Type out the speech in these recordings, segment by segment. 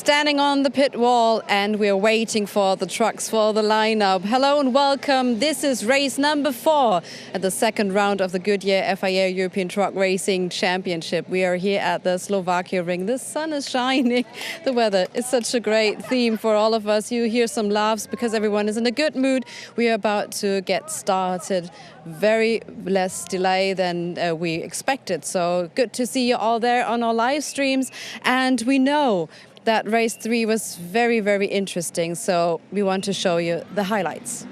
standing on the pit wall and we're waiting for the trucks for the lineup. Hello and welcome. This is race number 4 at the second round of the Goodyear FIA European Truck Racing Championship. We are here at the Slovakia ring. The sun is shining. The weather is such a great theme for all of us. You hear some laughs because everyone is in a good mood. We are about to get started. Very less delay than we expected. So good to see you all there on our live streams. And we know that race 3 was very, very interesting. So we want to show you the highlights.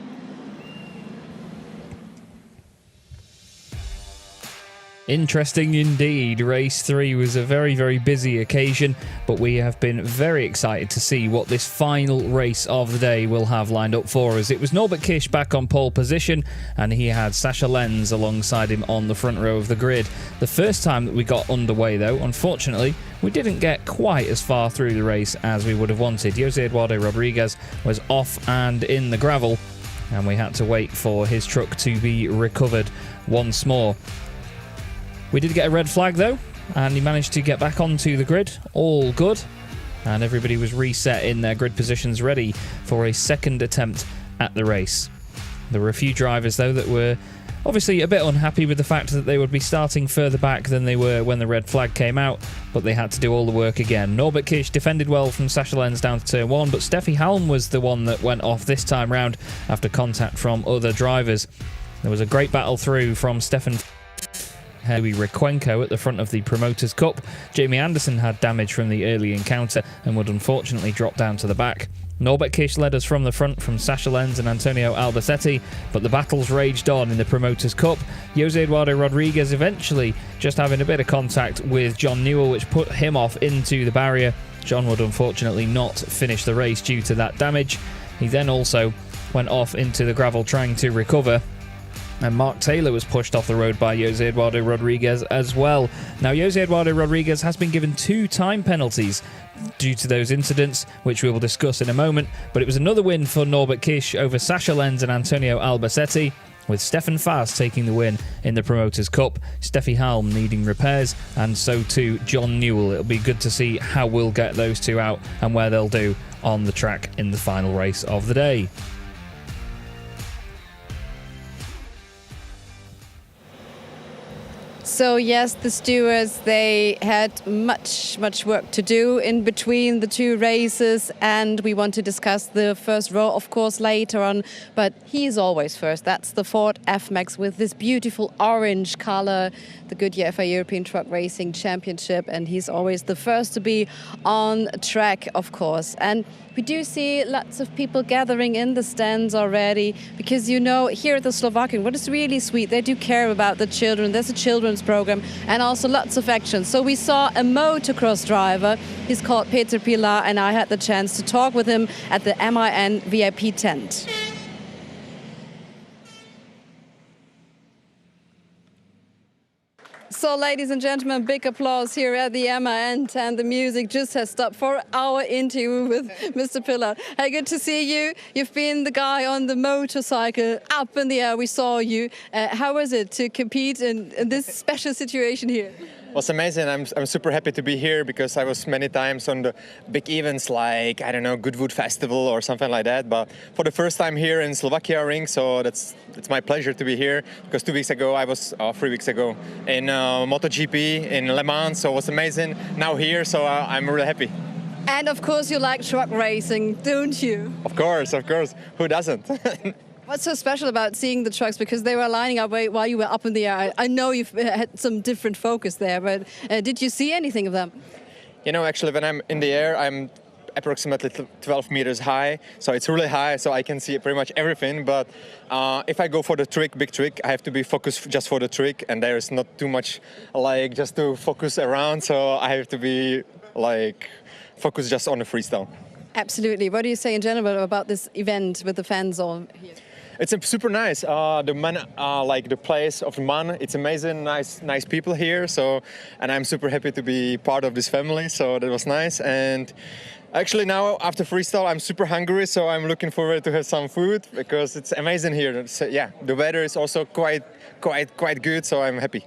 Interesting indeed. Race 3 was a very, very busy occasion, but we have been very excited to see what this final race of the day will have lined up for us. It was Norbert Kish back on pole position, and he had Sascha Lenz alongside him on the front row of the grid. The first time that we got underway, though, unfortunately, we didn't get quite as far through the race as we would have wanted. Jose Eduardo Rodriguez was off and in the gravel, and we had to wait for his truck to be recovered once more. We did get a red flag though, and he managed to get back onto the grid. All good. And everybody was reset in their grid positions, ready for a second attempt at the race. There were a few drivers though that were obviously a bit unhappy with the fact that they would be starting further back than they were when the red flag came out, but they had to do all the work again. Norbert Kish defended well from Sascha Lenz down to turn 1, but Steffi Halm was the one that went off this time round after contact from other drivers. There was a great battle through from Stefan Louis Requenco at the front of the Promoters Cup. Jamie Anderson had damage from the early encounter and would unfortunately drop down to the back. Norbert Kish led us from the front from Sascha Lenz and Antonio Albacete, but the battles raged on in the Promoters Cup. Jose Eduardo Rodriguez eventually just having a bit of contact with John Newell, which put him off into the barrier. John would unfortunately not finish the race due to that damage. He then also went off into the gravel trying to recover, and Mark Taylor was pushed off the road by Jose Eduardo Rodriguez as well. Now, Jose Eduardo Rodriguez has been given 2 time penalties due to those incidents, which we will discuss in a moment, but it was another win for Norbert Kish over Sascha Lenz and Antonio Albacete, with Stefan Faas taking the win in the Promoters Cup, Steffi Halm needing repairs, and so too John Newell. It'll be good to see how we'll get those two out and where they'll do on the track in the final race of the day. So yes, the stewards, they had much work to do in between the 2 races, and we want to discuss the first row, of course, later on, but he is always first. That's the Ford F-Max with this beautiful orange color, the Goodyear FIA European Truck Racing Championship, and he's always the first to be on track, of course. And we do see lots of people gathering in the stands already, because, you know, here at the Slovakian, what is really sweet, they do care about the children. There's a children's program and also lots of action. So we saw a motocross driver. He's called Peter Pilar, and I had the chance to talk with him at the MIN VIP tent. So, ladies and gentlemen, big applause here at the MIN tent. The music just has stopped for our interview with Mr. Pilar. Hey, good to see you. You've been the guy on the motorcycle up in the air. We saw you. How was it to compete in this special situation here? It was amazing. I'm super happy to be here because I was many times on the big events like, I don't know, Goodwood Festival or something like that. But for the first time here in Slovakia ring, so it's my pleasure to be here, because 2 weeks ago, 3 weeks ago, in MotoGP in Le Mans, so it was amazing. Now here, so I'm really happy. And of course you like truck racing, don't you? Of course. Who doesn't? What's so special about seeing the trucks? Because they were lining up while you were up in the air. I know you've had some different focus there, but did you see anything of them? You know, actually, when I'm in the air, I'm approximately 12 meters high, so it's really high, so I can see pretty much everything. But if I go for the big trick, I have to be focused just for the trick, and there is not too much like just to focus around, so I have to be like focused just on the freestyle. Absolutely. What do you say in general about this event with the fans all here? It's super nice. The Man, like the place of Man, it's amazing, nice people here. So, and I'm super happy to be part of this family. So that was nice. And actually now after freestyle, I'm super hungry. So I'm looking forward to have some food because it's amazing here. So, yeah, the weather is also quite good. So I'm happy.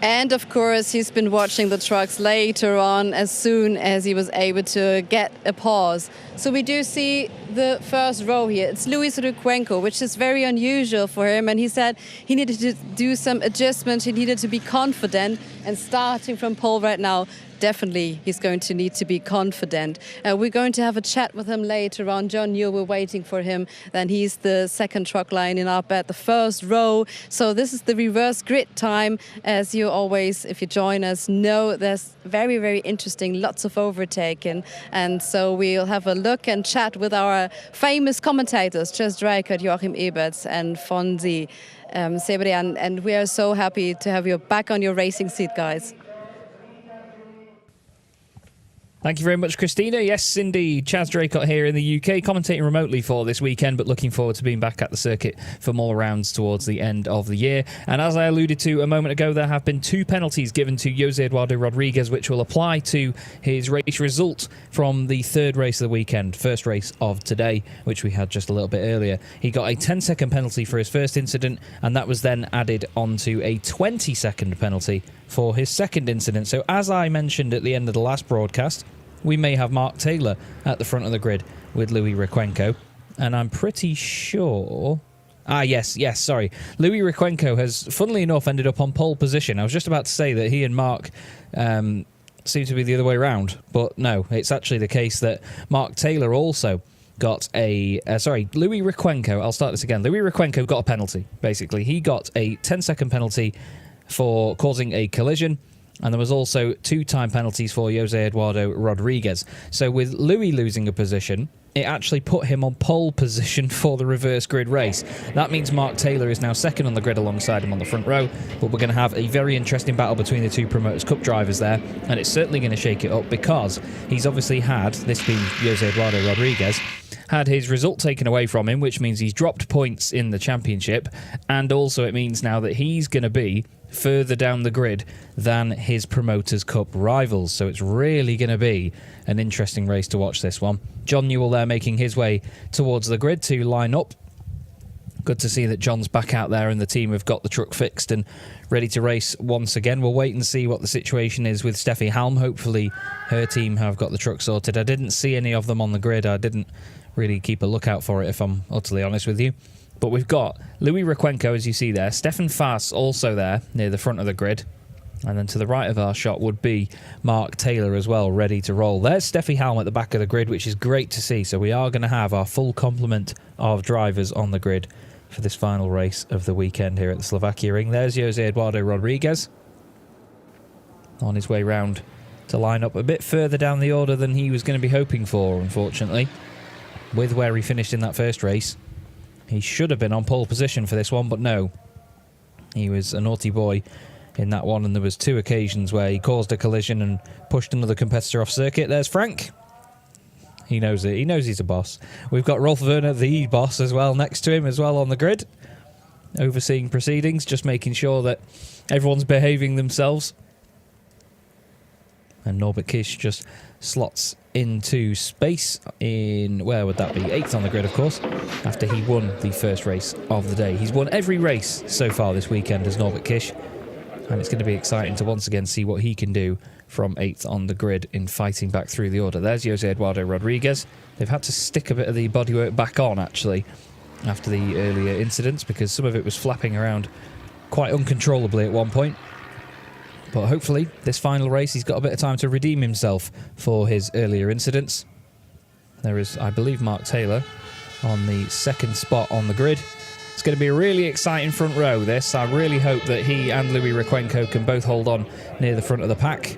And of course, he's been watching the trucks later on as soon as he was able to get a pause. So we do see the first row here. It's Luis Recuenco, which is very unusual for him. And he said he needed to do some adjustments. He needed to be confident. And starting from pole right now, definitely he's going to need to be confident. We're going to have a chat with him later on. John Newell, we're waiting for him. Then he's the second truck lining up at the first row. So this is the reverse grid time. As you always, if you join us, know there's very, very interesting, lots of overtaking. And so we'll have a look and chat with our famous commentators, Jess Dreikert, Joachim Eberts and Fonzi Sebrian. And we are so happy to have you back on your racing seat, guys. Thank you very much, Christina. Yes, indeed. Chaz Draycott here in the UK, commentating remotely for this weekend, but looking forward to being back at the circuit for more rounds towards the end of the year. And as I alluded to a moment ago, there have been 2 penalties given to Jose Eduardo Rodriguez, which will apply to his race result from the third race of the weekend, first race of today, which we had just a little bit earlier. He got a 10-second penalty for his first incident, and that was then added onto a 20-second penalty for his second incident. So as I mentioned at the end of the last broadcast, we may have Mark Taylor at the front of the grid with Louis Recuenco. And I'm pretty sure... yes, sorry. Louis Recuenco has, funnily enough, ended up on pole position. I was just about to say that he and Mark seem to be the other way around. But no, it's actually the case that Mark Taylor also got Louis Recuenco. I'll start this again. Louis Recuenco got a penalty, basically. He got a 10-second penalty for causing a collision. And there was also 2 time penalties for Jose Eduardo Rodriguez. So with Louis losing a position, it actually put him on pole position for the reverse grid race. That means Mark Taylor is now second on the grid alongside him on the front row. But we're going to have a very interesting battle between the 2 Promoters Cup drivers there. And it's certainly going to shake it up because he's obviously had, this being Jose Eduardo Rodriguez, had his result taken away from him, which means he's dropped points in the championship. And also it means now that he's going to be further down the grid than his Promoters Cup rivals. So it's really going to be an interesting race to watch, this one. John Newell there making his way towards the grid to line up. Good to see that John's back out there and the team have got the truck fixed and ready to race once again. We'll wait and see what the situation is with Steffi Halm. Hopefully her team have got the truck sorted. I didn't see any of them on the grid. I didn't really keep a lookout for it, if I'm utterly honest with you. But we've got Louis Recuenco, as you see there. Stefan Faas also there near the front of the grid. And then to the right of our shot would be Mark Taylor as well, ready to roll. There's Steffi Halm at the back of the grid, which is great to see. So we are going to have our full complement of drivers on the grid for this final race of the weekend here at the Slovakia Ring. There's Jose Eduardo Rodriguez on his way round to line up a bit further down the order than he was going to be hoping for, unfortunately. With where he finished in that first race, he should have been on pole position for this one, but no. He was a naughty boy in that one, and there was 2 occasions where he caused a collision and pushed another competitor off circuit. There's Frank. He knows it. He knows he's a boss. We've got Rolf Werner, the boss, as well, next to him as well on the grid, overseeing proceedings, just making sure that everyone's behaving themselves. And Norbert Kish just slots into space in, where would that be? 8th on the grid, of course, after he won the first race of the day. He's won every race so far this weekend as Norbert Kish, and it's going to be exciting to once again see what he can do from 8th on the grid in fighting back through the order. There's Jose Eduardo Rodriguez. They've had to stick a bit of the bodywork back on, actually, after the earlier incidents, because some of it was flapping around quite uncontrollably at one point. But hopefully, this final race, he's got a bit of time to redeem himself for his earlier incidents. There is, I believe, Mark Taylor on the second spot on the grid. It's going to be a really exciting front row, this. I really hope that he and Louis Recuenco can both hold on near the front of the pack.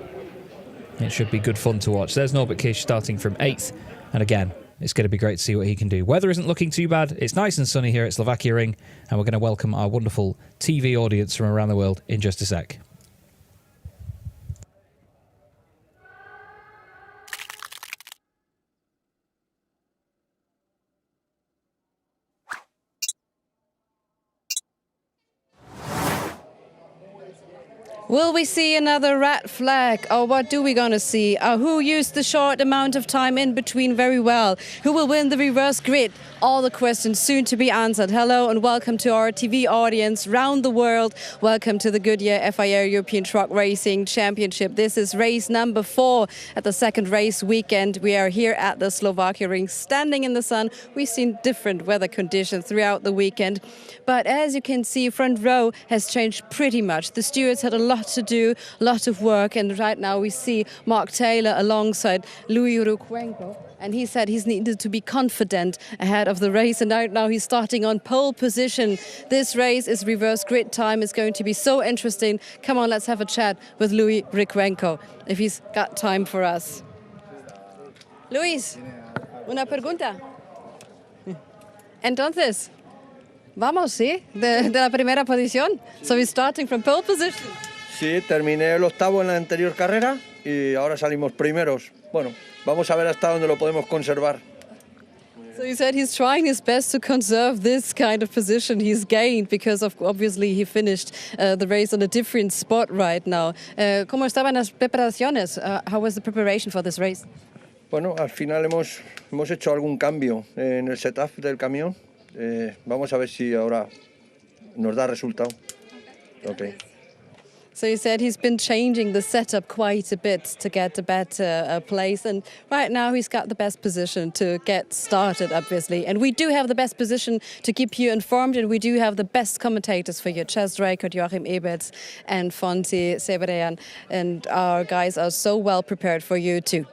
It should be good fun to watch. There's Norbert Kish starting from 8th. And again, it's going to be great to see what he can do. Weather isn't looking too bad. It's nice and sunny here at Slovakia Ring. And we're going to welcome our wonderful TV audience from around the world in just a sec. Will we see another red flag, or what do we gonna see? Who used the short amount of time in between very well? Who will win the reverse grid? All the questions soon to be answered. Hello and welcome to our TV audience round the world. Welcome to the Goodyear FIA European Truck Racing Championship. This is race number 4 at the second race weekend. We are here at the Slovakia ring, standing in the sun. We've seen different weather conditions throughout the weekend. But as you can see, front row has changed pretty much. The stewards had a lot to do, a lot of work, and right now we see Mark Taylor alongside Louis Ruquenko, and he said he's needed to be confident ahead of the race, and right now he's starting on pole position. This race is reverse grid time. It's going to be so interesting. Come on, let's have a chat with Louis Ruquenko if he's got time for us. Luis, una pregunta. Entonces, vamos, ¿sí? De la primera posición. So he's starting from pole position. Sí, terminé el octavo en la anterior carrera y ahora salimos primeros. Bueno, vamos a ver hasta dónde lo podemos conservar. So he said he's trying his best to conserve this kind of position he's gained because obviously he finished the race on a different spot right now. ¿Cómo estaban las preparaciones? How was the preparation for this race? Bueno, al final hemos hecho algún cambio en el setup del camión. Vamos a ver si ahora nos da resultado. Okay. So he said he's been changing the setup quite a bit to get a better place, and right now he's got the best position to get started, obviously. And we do have the best position to keep you informed, and we do have the best commentators for you, Chaz Drake, Joachim Eberts and Fonti Sebrean, and our guys are so well prepared for you too.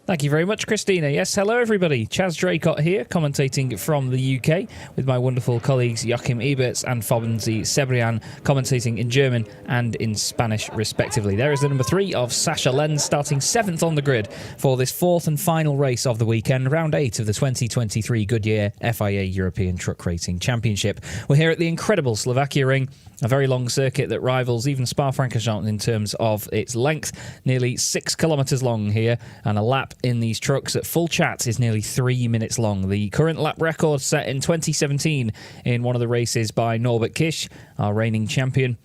Thank you very much, Christina. Yes, hello everybody. Chaz Draycott here, commentating from the UK with my wonderful colleagues Joachim Eberts and Fonzi Sebrian, commentating in German and in Spanish, respectively. There is the number 3 of Sasha Lenz, starting 7th on the grid for this 4th and final race of the weekend, round 8 of the 2023 Goodyear FIA European Truck Racing Championship. We're here at the incredible Slovakia ring, a very long circuit that rivals even Spa-Francorchamps in terms of its length, nearly 6 kilometres long here, and a lap in these trucks at full chat is nearly 3 minutes long. The current lap record set in 2017 in one of the races by Norbert Kisch, our reigning champion,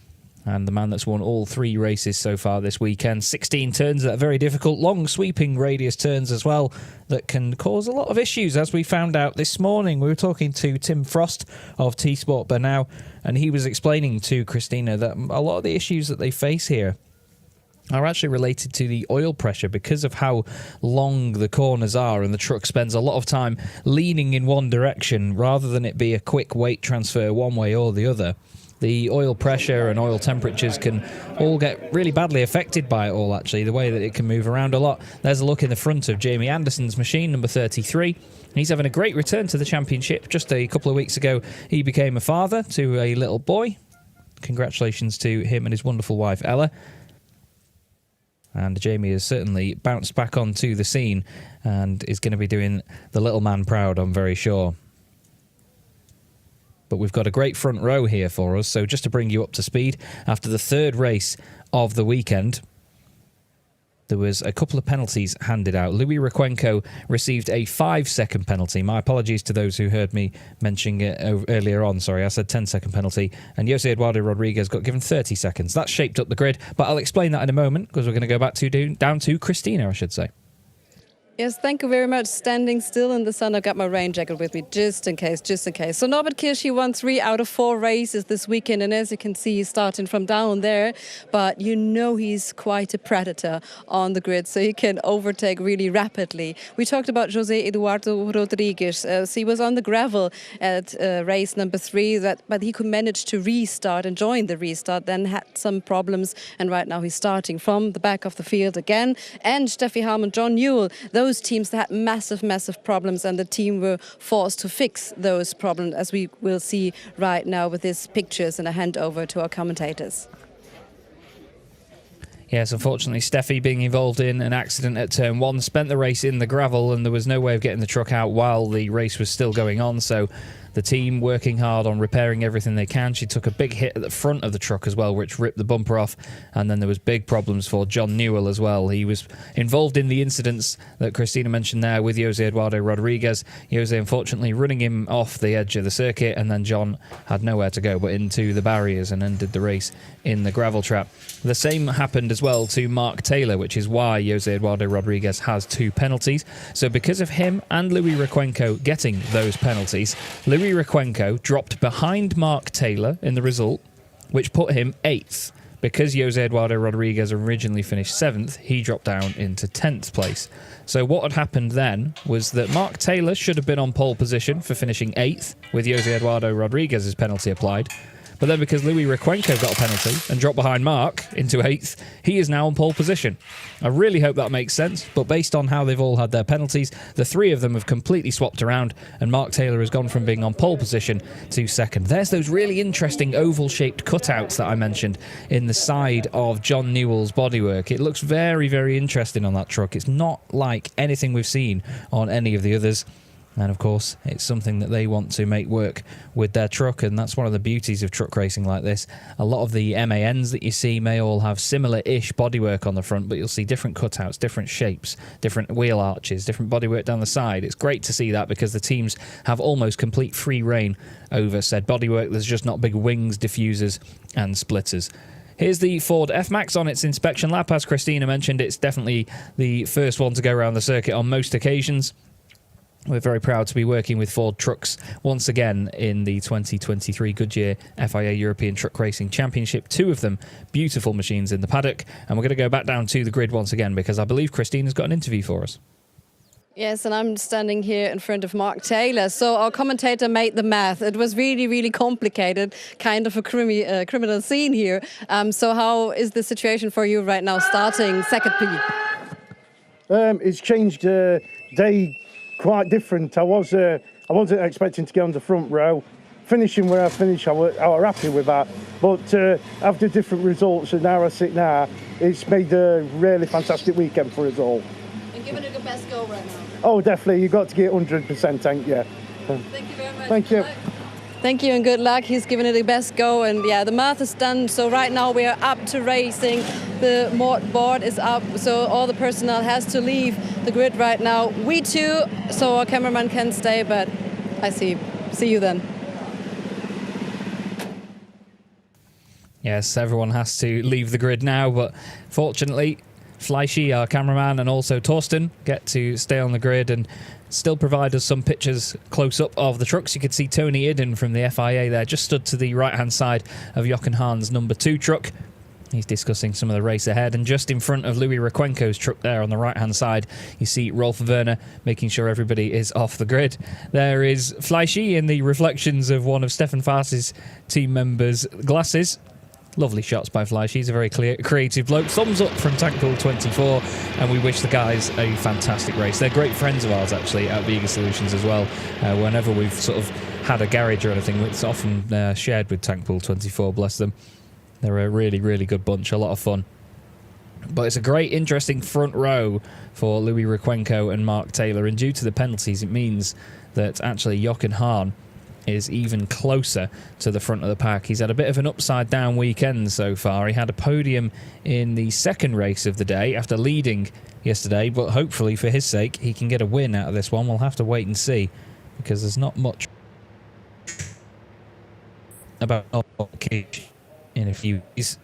and the man that's won all 3 races so far this weekend. 16 turns that are very difficult, long sweeping radius turns as well that can cause a lot of issues, as we found out this morning. We were talking to Tim Frost of T-Sport Bernau, and he was explaining to Christina that a lot of the issues that they face here are actually related to the oil pressure because of how long the corners are, and the truck spends a lot of time leaning in one direction rather than it be a quick weight transfer one way or the other. The oil pressure and oil temperatures can all get really badly affected by it all, actually, the way that it can move around a lot. There's a look in the front of Jamie Anderson's machine, number 33. He's having a great return to the championship. Just a couple of weeks ago, he became a father to a little boy. Congratulations to him and his wonderful wife, Ella. And Jamie has certainly bounced back onto the scene and is going to be doing the little man proud, I'm very sure. But we've got a great front row here for us, so just to bring you up to speed, after the 3rd race of the weekend, there was a couple of penalties handed out. Louis Ruquenko received a 5-second penalty. My apologies to those who heard me mentioning it earlier on. Sorry, I said 10-second penalty. And Jose Eduardo Rodriguez got given 30 seconds. That shaped up the grid, but I'll explain that in a moment because we're going to go back to down to Christina, I should say. Yes, thank you very much. Standing still in the sun. I've got my rain jacket with me just in case, just in case. So Norbert Kirsch, he won 3 out of 4 races this weekend. And as you can see, he's starting from down there. But you know he's quite a predator on the grid, so he can overtake really rapidly. We talked about Jose Eduardo Rodriguez. So he was on the gravel at race number 3, but he could manage to restart and join the restart, then had some problems. And right now he's starting from the back of the field again. And Steffi Harmon, John Newell, those teams that had massive problems, and the team were forced to fix those problems, as we will see right now with these pictures and a handover to our commentators. Yes, unfortunately, Steffi, being involved in an accident at turn 1, spent the race in the gravel, and there was no way of getting the truck out while the race was still going on, so The team working hard on repairing everything they can. She took a big hit at the front of the truck as well, which ripped the bumper off, and then there was big problems for John Newell as well. He was involved in the incidents that Christina mentioned there with Jose Eduardo Rodriguez. Jose unfortunately running him off the edge of the circuit, and then John had nowhere to go but into the barriers and ended the race in the gravel trap. The same happened as well to Mark Taylor, which is why Jose Eduardo Rodriguez has 2 penalties. So because of him and Louis Requenco getting those penalties, Louis Requenco dropped behind Mark Taylor in the result, which put him 8th. Because Jose Eduardo Rodriguez originally finished 7th, he dropped down into 10th place. So what had happened then was that Mark Taylor should have been on pole position for finishing 8th with Jose Eduardo Rodriguez's penalty applied. But then because Louis Requenco got a penalty and dropped behind Mark into 8th, he is now on pole position. I really hope that makes sense, but based on how they've all had their penalties, the 3 of them have completely swapped around, and Mark Taylor has gone from being on pole position to 2nd. There's those really interesting oval-shaped cutouts that I mentioned in the side of John Newell's bodywork. It looks very, very interesting on that truck. It's not like anything we've seen on any of the others. And of course, it's something that they want to make work with their truck, and that's one of the beauties of truck racing like this. A lot of the MANs that you see may all have similar-ish bodywork on the front, but you'll see different cutouts, different shapes, different wheel arches, different bodywork down the side. It's great to see that because the teams have almost complete free reign over said bodywork. There's just not big wings, diffusers, and splitters. Here's the Ford F-Max on its inspection lap. As Christina mentioned, it's definitely the first one to go around the circuit on most occasions. We're very proud to be working with Ford trucks once again in the 2023 Goodyear FIA European Truck Racing Championship. 2 of them, beautiful machines in the paddock. And we're going to go back down to the grid once again because I believe Christina's got an interview for us. Yes, and I'm standing here in front of Mark Taylor. So our commentator made the math. It was really, really complicated, kind of a criminal scene here. So how is the situation for you right now, starting second P? It's changed day quite different. I wasn't expecting to get on the front row. Finishing where I finished, I was happy with that. But after different results and how I sit now, it's made a really fantastic weekend for us all. And giving it the best go right now. Oh, definitely. You've got to get 100%, thank you. Thank you very much. Thank you. Thank you and good luck. He's given it the best go, and yeah, the math is done. So right now we are up to racing. The board is up, so all the personnel has to leave the grid right now. We too, so our cameraman can stay, but I see you then. Yes, everyone has to leave the grid now, but fortunately, Fleischi, our cameraman, and also Torsten get to stay on the grid and still provide us some pictures close up of the trucks. You could see Tony Idden from the FIA there, just stood to the right-hand side of Jochen Hahn's number 2 truck. He's discussing some of the race ahead, and just in front of Louis Requenco's truck there on the right-hand side, you see Rolf Werner making sure everybody is off the grid. There is Fleischi in the reflections of one of Stefan Faas's team members' glasses. Lovely shots by Fleischi. He's a very creative bloke. Thumbs up from Tankpool 24, and we wish the guys a fantastic race. They're great friends of ours, actually, at Vega Solutions as well. Whenever we've sort of had a garage or anything, it's often shared with Tankpool 24, bless them. They're a really, really good bunch, a lot of fun. But it's a great, interesting front row for Louis Requenco and Mark Taylor, and due to the penalties, it means that actually Jochen Hahn is even closer to the front of the pack. He's had a bit of an upside-down weekend so far. He had a podium in the second race of the day after leading yesterday, but hopefully for his sake he can get a win out of this one. We'll have to wait and see, because there's not much about cage in a few days.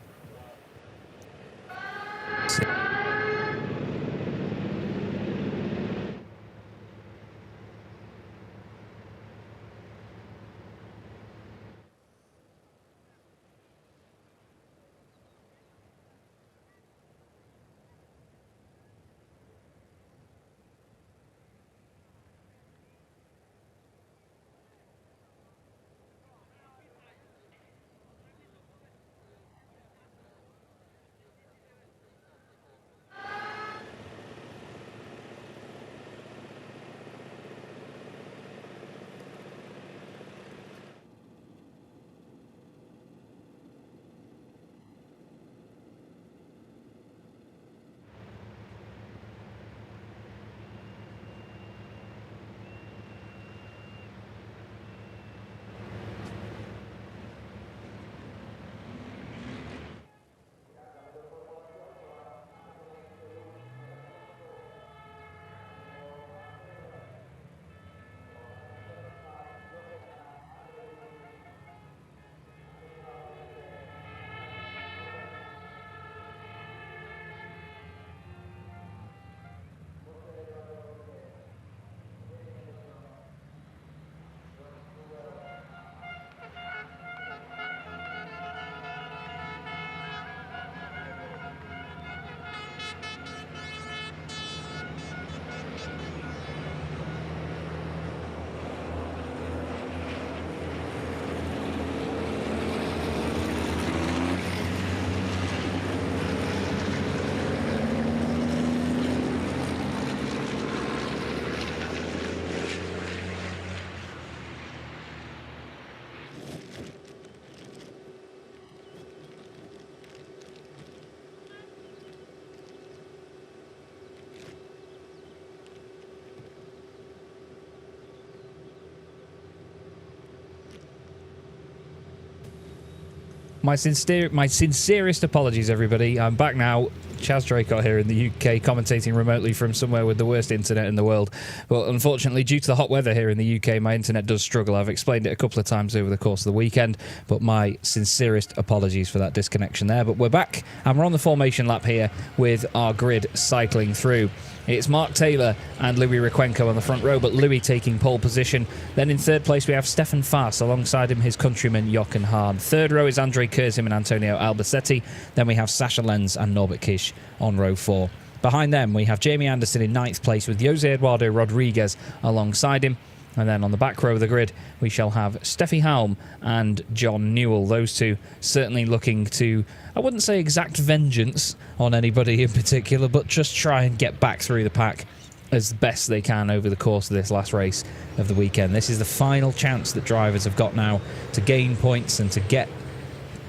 My sincerest apologies, everybody. I'm back now. Chaz Draycott here in the UK, commentating remotely from somewhere with the worst internet in the world. But unfortunately, due to the hot weather here in the UK, my internet does struggle. I've explained it a couple of times over the course of the weekend, but my sincerest apologies for that disconnection there. But we're back, and we're on the formation lap here with our grid cycling through. It's Mark Taylor and Louis Requenco on the front row, but Louis taking pole position. Then in third place, we have Stefan Faas. Alongside him, his countryman Jochen Hahn. Third row is Andre Kurzim and Antonio Albacete. Then we have Sasha Lenz and Norbert Kish on row 4. Behind them, we have Jamie Anderson in ninth place with Jose Eduardo Rodriguez alongside him. And then on the back row of the grid, we shall have Steffi Halm and John Newell. Those two certainly looking to, I wouldn't say exact vengeance on anybody in particular, but just try and get back through the pack as best they can over the course of this last race of the weekend. This is the final chance that drivers have got now to gain points and to get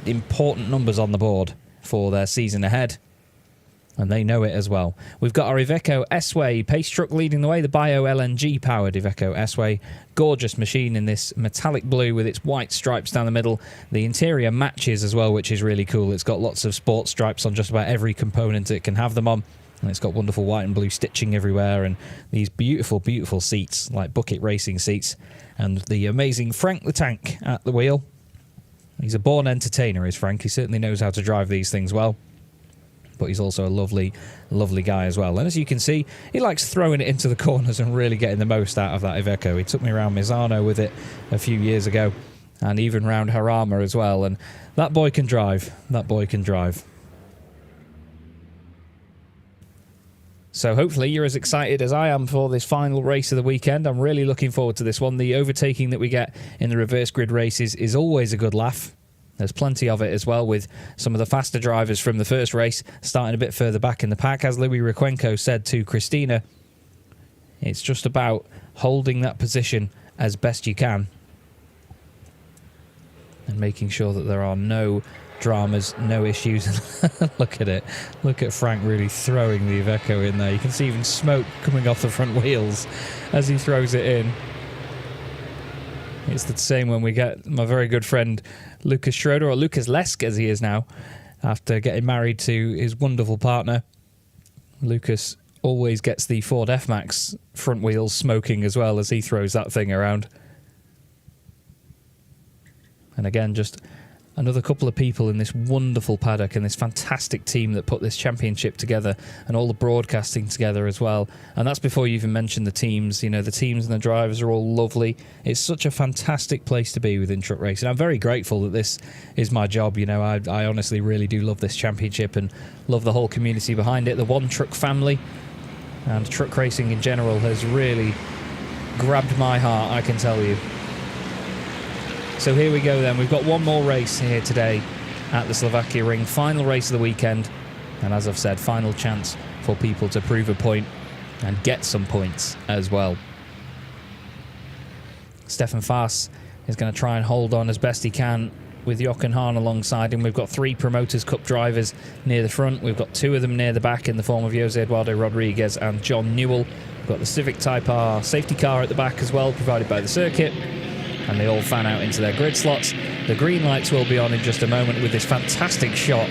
important numbers on the board for their season ahead. And they know it as well. We've got our Iveco S-Way pace truck leading the way, the Bio-LNG powered Iveco S-Way. Gorgeous machine in this metallic blue with its white stripes down the middle. The interior matches as well, which is really cool. It's got lots of sports stripes on just about every component it can have them on. And it's got wonderful white and blue stitching everywhere, and these beautiful, beautiful seats, like bucket racing seats. And the amazing Frank the Tank at the wheel. He's a born entertainer, is Frank. He certainly knows how to drive these things well. But he's also a lovely, lovely guy as well. And as you can see, he likes throwing it into the corners and really getting the most out of that Iveco. He took me around Misano with it a few years ago, and even round Harama as well. And that boy can drive. That boy can drive. So hopefully you're as excited as I am for this final race of the weekend. I'm really looking forward to this one. The overtaking that we get in the reverse grid races is always a good laugh. There's plenty of it as well, with some of the faster drivers from the first race starting a bit further back in the pack. As Louis Requenco said to Christina, it's just about holding that position as best you can and making sure that there are no dramas, no issues. Look at it. Look at Frank really throwing the Iveco in there. You can see even smoke coming off the front wheels as he throws it in. It's the same when we get my very good friend Lucas Schroeder, or Lucas Lesk as he is now, after getting married to his wonderful partner. Lucas always gets the Ford F-Max front wheels smoking as well as he throws that thing around. And again, just another couple of people in this wonderful paddock and this fantastic team that put this championship together, and all the broadcasting together as well. And that's before you even mention the teams. You know, the teams and the drivers are all lovely. It's such a fantastic place to be within truck racing. I'm very grateful that this is my job. You know, I honestly really do love this championship and love the whole community behind it. The One Truck family and truck racing in general has really grabbed my heart, I can tell you. So here we go then. We've got one more race here today at the Slovakia Ring. Final race of the weekend. And as I've said, final chance for people to prove a point and get some points as well. Stefan Faas is going to try and hold on as best he can with Jochen Hahn alongside him. We've got 3 Promoters Cup drivers near the front. We've got 2 of them near the back in the form of Jose Eduardo Rodriguez and John Newell. We've got the Civic Type R safety car at the back as well, provided by the circuit. And they all fan out into their grid slots. The green lights will be on in just a moment with this fantastic shot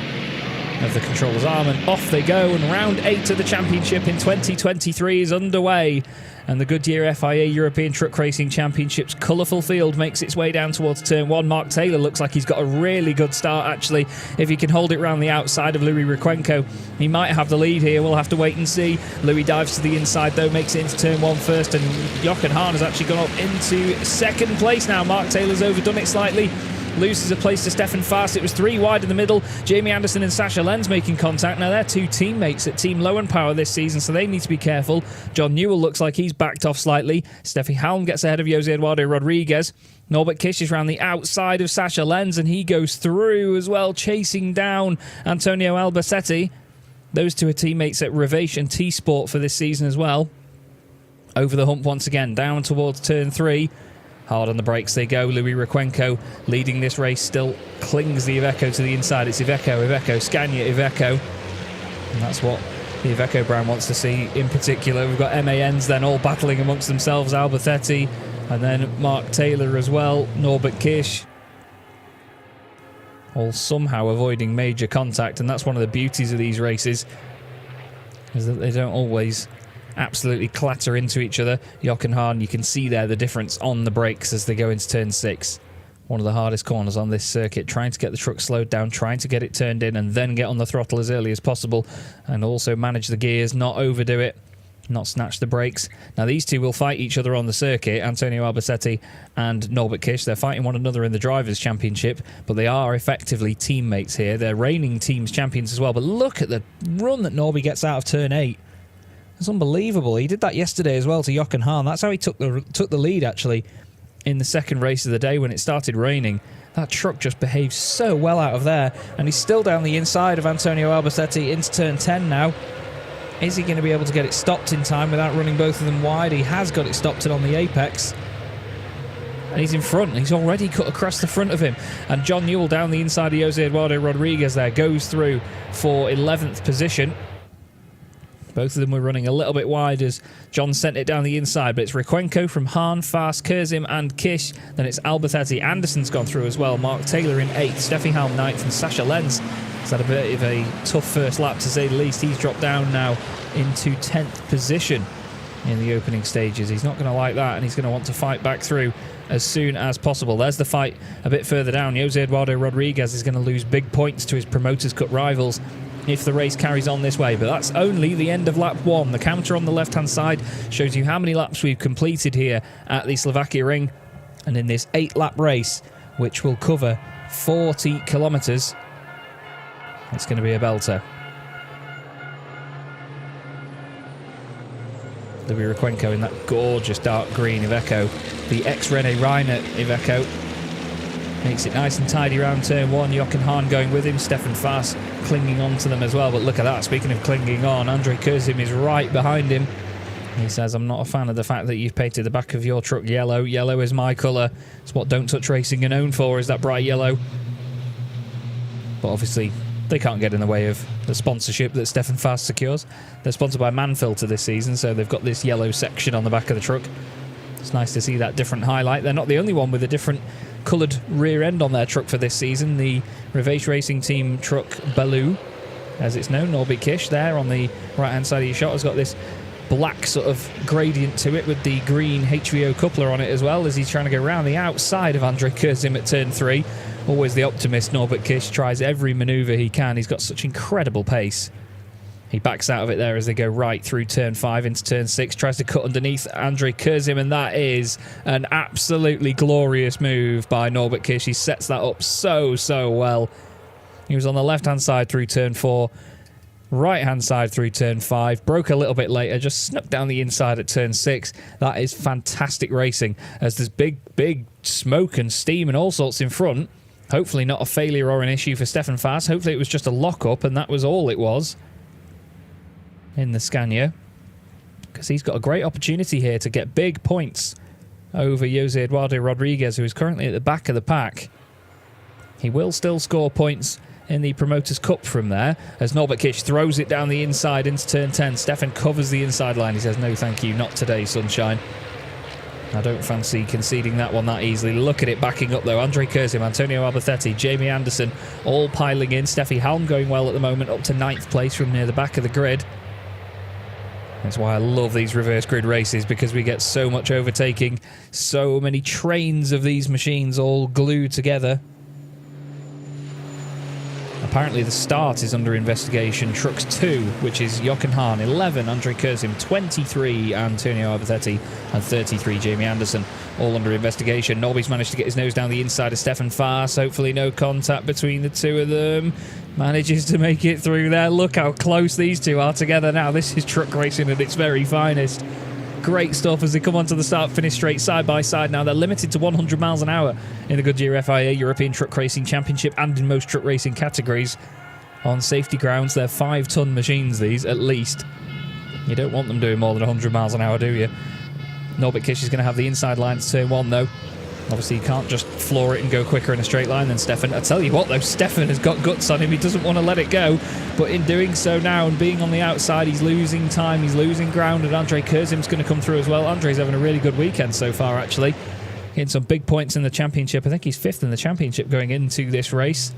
of the controller's arm, and off they go, and round 8 of the championship in 2023 is underway. And the Goodyear FIA European Truck Racing Championship's colourful field makes its way down towards turn 1. Mark Taylor looks like he's got a really good start, actually. If he can hold it round the outside of Louis Requenco, he might have the lead here. We'll have to wait and see. Louis dives to the inside, though, makes it into turn 1 first, and Jochen Hahn has actually gone up into second place now. Mark Taylor's overdone it slightly. Loses a place to Stefan Faas. It was 3 wide in the middle. Jamie Anderson and Sasha Lenz making contact. Now they're 2 teammates at Team Lowen Power this season, so they need to be careful. John Newell looks like he's backed off slightly. Steffi Halm gets ahead of Jose Eduardo Rodriguez. Norbert Kish is around the outside of Sasha Lenz, and he goes through as well, chasing down Antonio Albacete. Those 2 are teammates at Revation and T-Sport for this season as well. Over the hump once again, down towards turn 3. Hard on the brakes they go. Louis Requenco leading this race, still clings the Iveco to the inside. It's Iveco, Scania Iveco. And that's what the Iveco brand wants to see in particular. We've got MANs then all battling amongst themselves. Albacete and then Mark Taylor as well. Norbert Kish. all somehow avoiding major contact, and that's one of the beauties of these races, is that they don't always absolutely clatter into each other. Jochen Hahn, you can see there the difference on the brakes as they go into turn 6. One of the hardest corners on this circuit, trying to get the truck slowed down, trying to get it turned in and then get on the throttle as early as possible, and also manage the gears, not overdo it, not snatch the brakes. Now these two will fight each other on the circuit, Antonio Albersetti and Norbert Kish. They're fighting one another in the Drivers' Championship, but they are effectively teammates here. They're reigning teams champions as well, but look at the run that Norby gets out of turn 8. It's unbelievable. He did that yesterday as well to Jochen Hahn. That's how he took the lead, actually, in the second race of the day when it started raining. That truck just behaved so well out of there, and he's still down the inside of Antonio Albersetti into turn 10 now. Is he going to be able to get it stopped in time without running both of them wide? He has got it stopped on the apex. And he's in front. He's already cut across the front of him. And John Newell down the inside of Jose Eduardo Rodriguez there goes through for 11th position. Both of them were running a little bit wide as John sent it down the inside, but it's Requenco from Hahn, Fast, Kurzim and Kish. Then it's Albersetti. Anderson's gone through as well. Mark Taylor in 8th, Steffi Helm 9th, and Sasha Lenz has had a bit of a tough first lap, to say the least. He's dropped down now into 10th position in the opening stages. He's not going to like that, and he's going to want to fight back through as soon as possible. There's the fight a bit further down. Jose Eduardo Rodriguez is going to lose big points to his Promoters Cup rivals if the race carries on this way, but that's only the end of lap 1. The counter on the left-hand side shows you how many laps we've completed here at the Slovakia Ring, and in this 8-lap race, which will cover 40 kilometres, it's going to be a belter. Louis Requenco in that gorgeous dark green Iveco, the ex-René Reiner Iveco. Makes it nice and tidy around turn 1. Jochen Hahn going with him. Stefan Faas clinging on to them as well. But look at that. Speaking of clinging on, Andre Kurzim is right behind him. He says, I'm not a fan of the fact that you've painted the back of your truck yellow. Yellow is my colour. It's what Don't Touch Racing are known for, is that bright yellow. But obviously, they can't get in the way of the sponsorship that Stefan Faas secures. They're sponsored by Manfilter this season, so they've got this yellow section on the back of the truck. It's nice to see that different highlight. They're not the only one with a different coloured rear end on their truck for this season. The Revache Racing Team truck Baloo, as it's known, Norbert Kish there on the right hand side of your shot, has got this black sort of gradient to it with the green HVO coupler on it as well, as he's trying to go around the outside of Andre Kurzim at turn 3. Always the optimist, Norbert Kish tries every manoeuvre he can. He's got such incredible pace. He backs out of it there as they go right through turn 5 into turn 6, tries to cut underneath Andre Kurzim, and that is an absolutely glorious move by Norbert Kish. He sets that up so well. He was on the left-hand side through turn 4, right-hand side through turn 5, broke a little bit later, just snuck down the inside at turn 6. That is fantastic racing, as there's big smoke and steam and all sorts in front. Hopefully not a failure or an issue for Stefan Faas. Hopefully it was just a lock-up, and that was all it was in the Scania, because he's got a great opportunity here to get big points over Jose Eduardo Rodriguez, who is currently at the back of the pack. He will still score points in the Promoters Cup from there, as Norbert Kish throws it down the inside into turn 10. Stefan covers the inside line. He says, no thank you, not today, sunshine. I don't fancy conceding that one that easily. Look at it backing up though. Andre Kurzim, Antonio Albersetti, Jamie Anderson all piling in. Steffi Helm going well at the moment, up to 9th place from near the back of the grid. That's why I love these reverse grid races, because we get so much overtaking, so many trains of these machines all glued together. Apparently the start is under investigation. Trucks 2, which is Jochen Hahn, 11 Andre Kurzim, 23 Antonio Albersetti, and 33 Jamie Anderson, all under investigation. Norby's managed to get his nose down the inside of Stefan Faas. Hopefully no contact between the two of them. Manages to make it through there. Look how close these two are together now. This is truck racing at its very finest. Great stuff as they come onto the start-finish straight side by side now. They're limited to 100 miles an hour in the Goodyear FIA European Truck Racing Championship and in most truck racing categories. On safety grounds, they're 5-ton machines, these, at least. You don't want them doing more than 100 miles an hour, do you? Norbert Kish is going to have the inside line to turn 1, though. Obviously, you can't just floor it and go quicker in a straight line than Stefan. I tell you what, though, Stefan has got guts on him. He doesn't want to let it go. But in doing so now and being on the outside, he's losing time. He's losing ground. And Andre Kurzim's going to come through as well. Andre's having a really good weekend so far, actually. Getting some big points in the championship. I think he's 5th in the championship going into this race.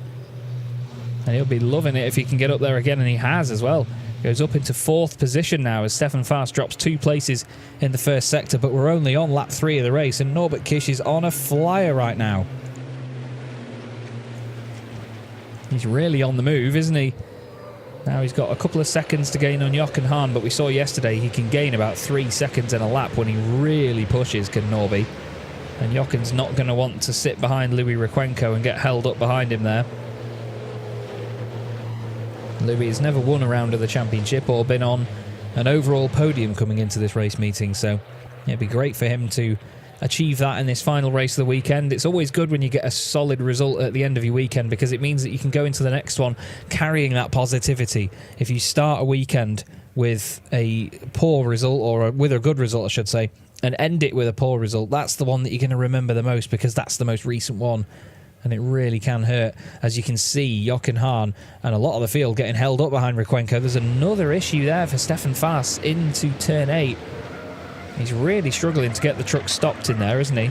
And he'll be loving it if he can get up there again, and he has as well. Goes up into 4th position now as Stefan Fast drops 2 places in the first sector, but we're only on lap 3 of the race, and Norbert Kish is on a flyer right now. He's really on the move, isn't he? Now he's got a couple of seconds to gain on Jochen Hahn, but we saw yesterday he can gain about 3 seconds in a lap when he really pushes, can Norby. And Jochen's not going to want to sit behind Louis Requenco and get held up behind him there. Louis has never won a round of the championship or been on an overall podium coming into this race meeting, so it'd be great for him to achieve that in this final race of the weekend. It's always good when you get a solid result at the end of your weekend, because it means that you can go into the next one carrying that positivity. If you start a weekend with a poor result, or with a good result I should say, and end it with a poor result, that's the one that you're going to remember the most, because that's the most recent one. And it really can hurt. As you can see, Jochen Hahn and a lot of the field getting held up behind Requenco. There's another issue there for Stefan Fast into turn 8. He's really struggling to get the truck stopped in there, isn't he?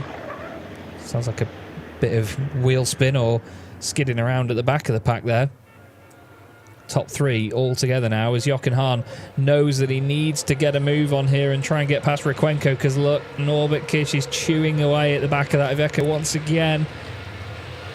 Sounds like a bit of wheel spin or skidding around at the back of the pack there. Top 3 all together now as Jochen Hahn knows that he needs to get a move on here and try and get past Requenco, because look, Norbert Kish is chewing away at the back of that Iveco once again.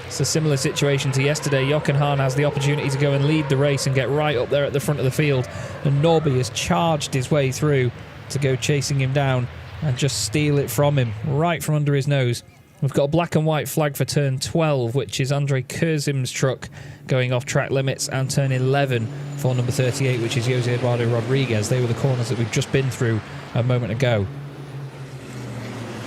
It's a similar situation to yesterday. Jochen Hahn has the opportunity to go and lead the race and get right up there at the front of the field, and Norby has charged his way through to go chasing him down and just steal it from him, right from under his nose. We've got a black and white flag for turn 12, which is Andre Kurzim's truck going off track limits, and turn 11 for number 38, which is Jose Eduardo Rodriguez. They were the corners that we've just been through a moment ago.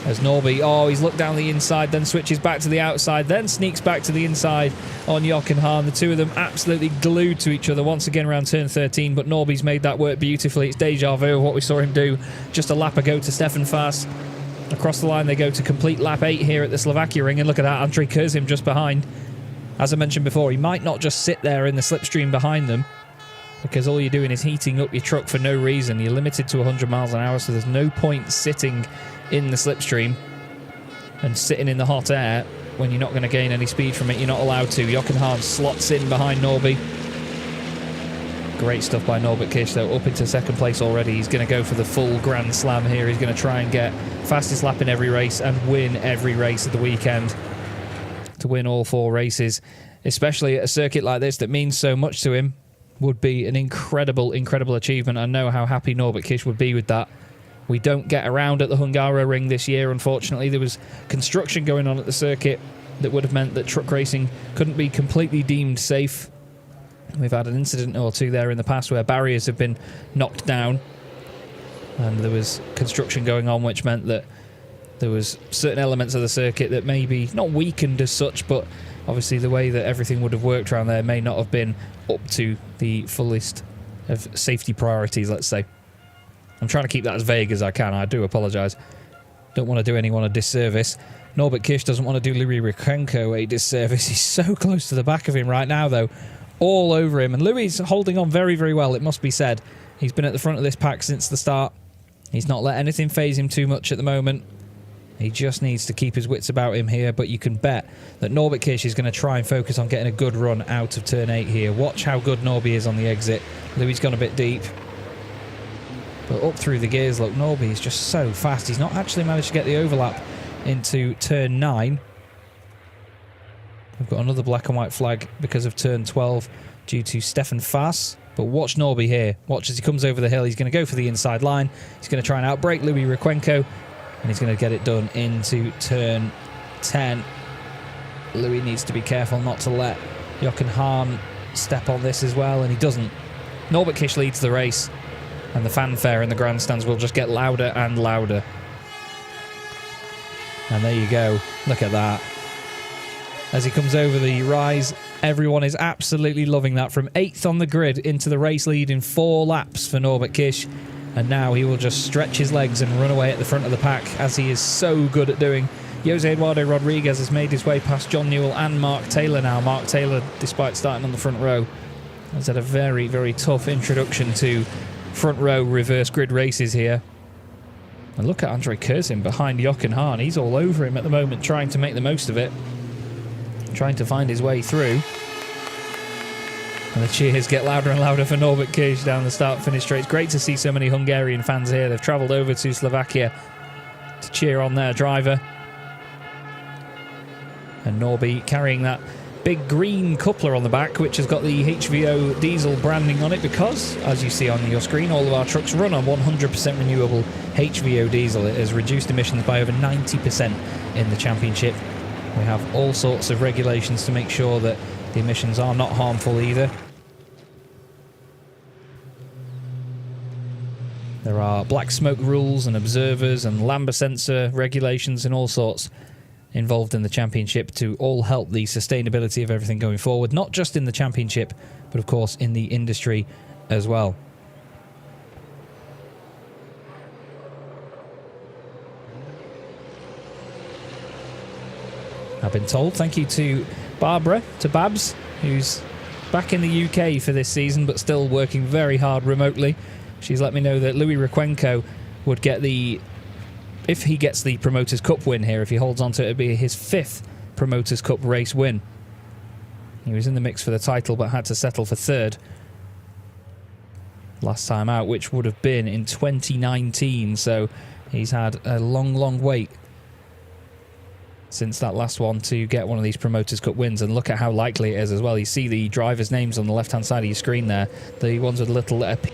As Norby, he's looked down the inside, then switches back to the outside, then sneaks back to the inside on Jochen Hahn. The two of them absolutely glued to each other once again around turn 13, but Norby's made that work beautifully. It's deja vu of what we saw him do just a lap ago to Stefan Fast. Across the line they go to complete lap 8 here at the Slovakia ring, and look at that, Andre Kurzim just behind. As I mentioned before, he might not just sit there in the slipstream behind them, because all you're doing is heating up your truck for no reason. You're limited to 100 miles an hour, so there's no point sitting in the slipstream and sitting in the hot air when you're not going to gain any speed from it. You're not allowed to. Jochen Hahn slots in behind Norby. Great stuff by Norbert Kish, though, up into 2nd place already. He's going to go for the full Grand Slam here. He's going to try and get fastest lap in every race and win every race of the weekend. To win all 4 races, especially at a circuit like this that means so much to him, would be an incredible, incredible achievement. I know how happy Norbert Kish would be with that. We don't get around at the Hungaro ring this year, unfortunately. There was construction going on at the circuit that would have meant that truck racing couldn't be completely deemed safe. We've had an incident or two there in the past where barriers have been knocked down, and there was construction going on, which meant that there was certain elements of the circuit that maybe not weakened as such, but obviously the way that everything would have worked around there may not have been up to the fullest of safety priorities, let's say. I'm trying to keep that as vague as I can. I do apologise. Don't want to do anyone a disservice. Norbert Kish doesn't want to do Louis Requenco a disservice. He's so close to the back of him right now, though. All over him. And Louis is holding on very, very well, it must be said. He's been at the front of this pack since the start. He's not let anything faze him too much at the moment. He just needs to keep his wits about him here, but you can bet that Norbert Kish is going to try and focus on getting a good run out of turn 8 here. Watch how good Norby is on the exit. Louis gone a bit deep. But up through the gears, look, Norby is just so fast. He's not actually managed to get the overlap into turn 9. We've got another black and white flag because of turn 12 due to Stefan Fast. But watch Norby here. Watch as he comes over the hill. He's going to go for the inside line. He's going to try and outbrake Louis Requenco. And he's going to get it done into turn 10. Louis needs to be careful not to let Jochen Hahn step on this as well, and he doesn't. Norbert Kish leads the race, and the fanfare in the grandstands will just get louder and louder. And there you go. Look at that. As he comes over the rise, everyone is absolutely loving that. From 8th on the grid into the race lead in 4 laps for Norbert Kish. And now he will just stretch his legs and run away at the front of the pack, as he is so good at doing. Jose Eduardo Rodriguez has made his way past John Newell and Mark Taylor now. Mark Taylor, despite starting on the front row, has had a very, very tough introduction to front row reverse grid races here. And look at Andre Kurzim behind Jochen Hahn. He's all over him at the moment, trying to make the most of it. Trying to find his way through. And the cheers get louder and louder for Norbert Kish down the start-finish straight. It's great to see so many Hungarian fans here. They've travelled over to Slovakia to cheer on their driver. And Norby carrying that big green coupler on the back, which has got the HVO diesel branding on it, because, as you see on your screen, all of our trucks run on 100% renewable HVO diesel. It has reduced emissions by over 90% in the championship. We have all sorts of regulations to make sure that the emissions are not harmful either. There are black smoke rules and observers and lambda sensor regulations and all sorts involved in the championship to all help the sustainability of everything going forward, not just in the championship, but of course in the industry as well. I've been told, thank you to Barbara, to Babs, who's back in the UK for this season but still working very hard remotely. She's let me know that Louis Rykwenko would get the, if he gets the Promoters Cup win here, if he holds on to it, it'd be his 5th Promoters Cup race win. He was in the mix for the title but had to settle for 3rd last time out, which would have been in 2019, so he's had a long wait since that last one to get one of these Promoters Cup wins. And look at how likely it is as well. You see the drivers' names on the left-hand side of your screen there, the ones with a little letter P.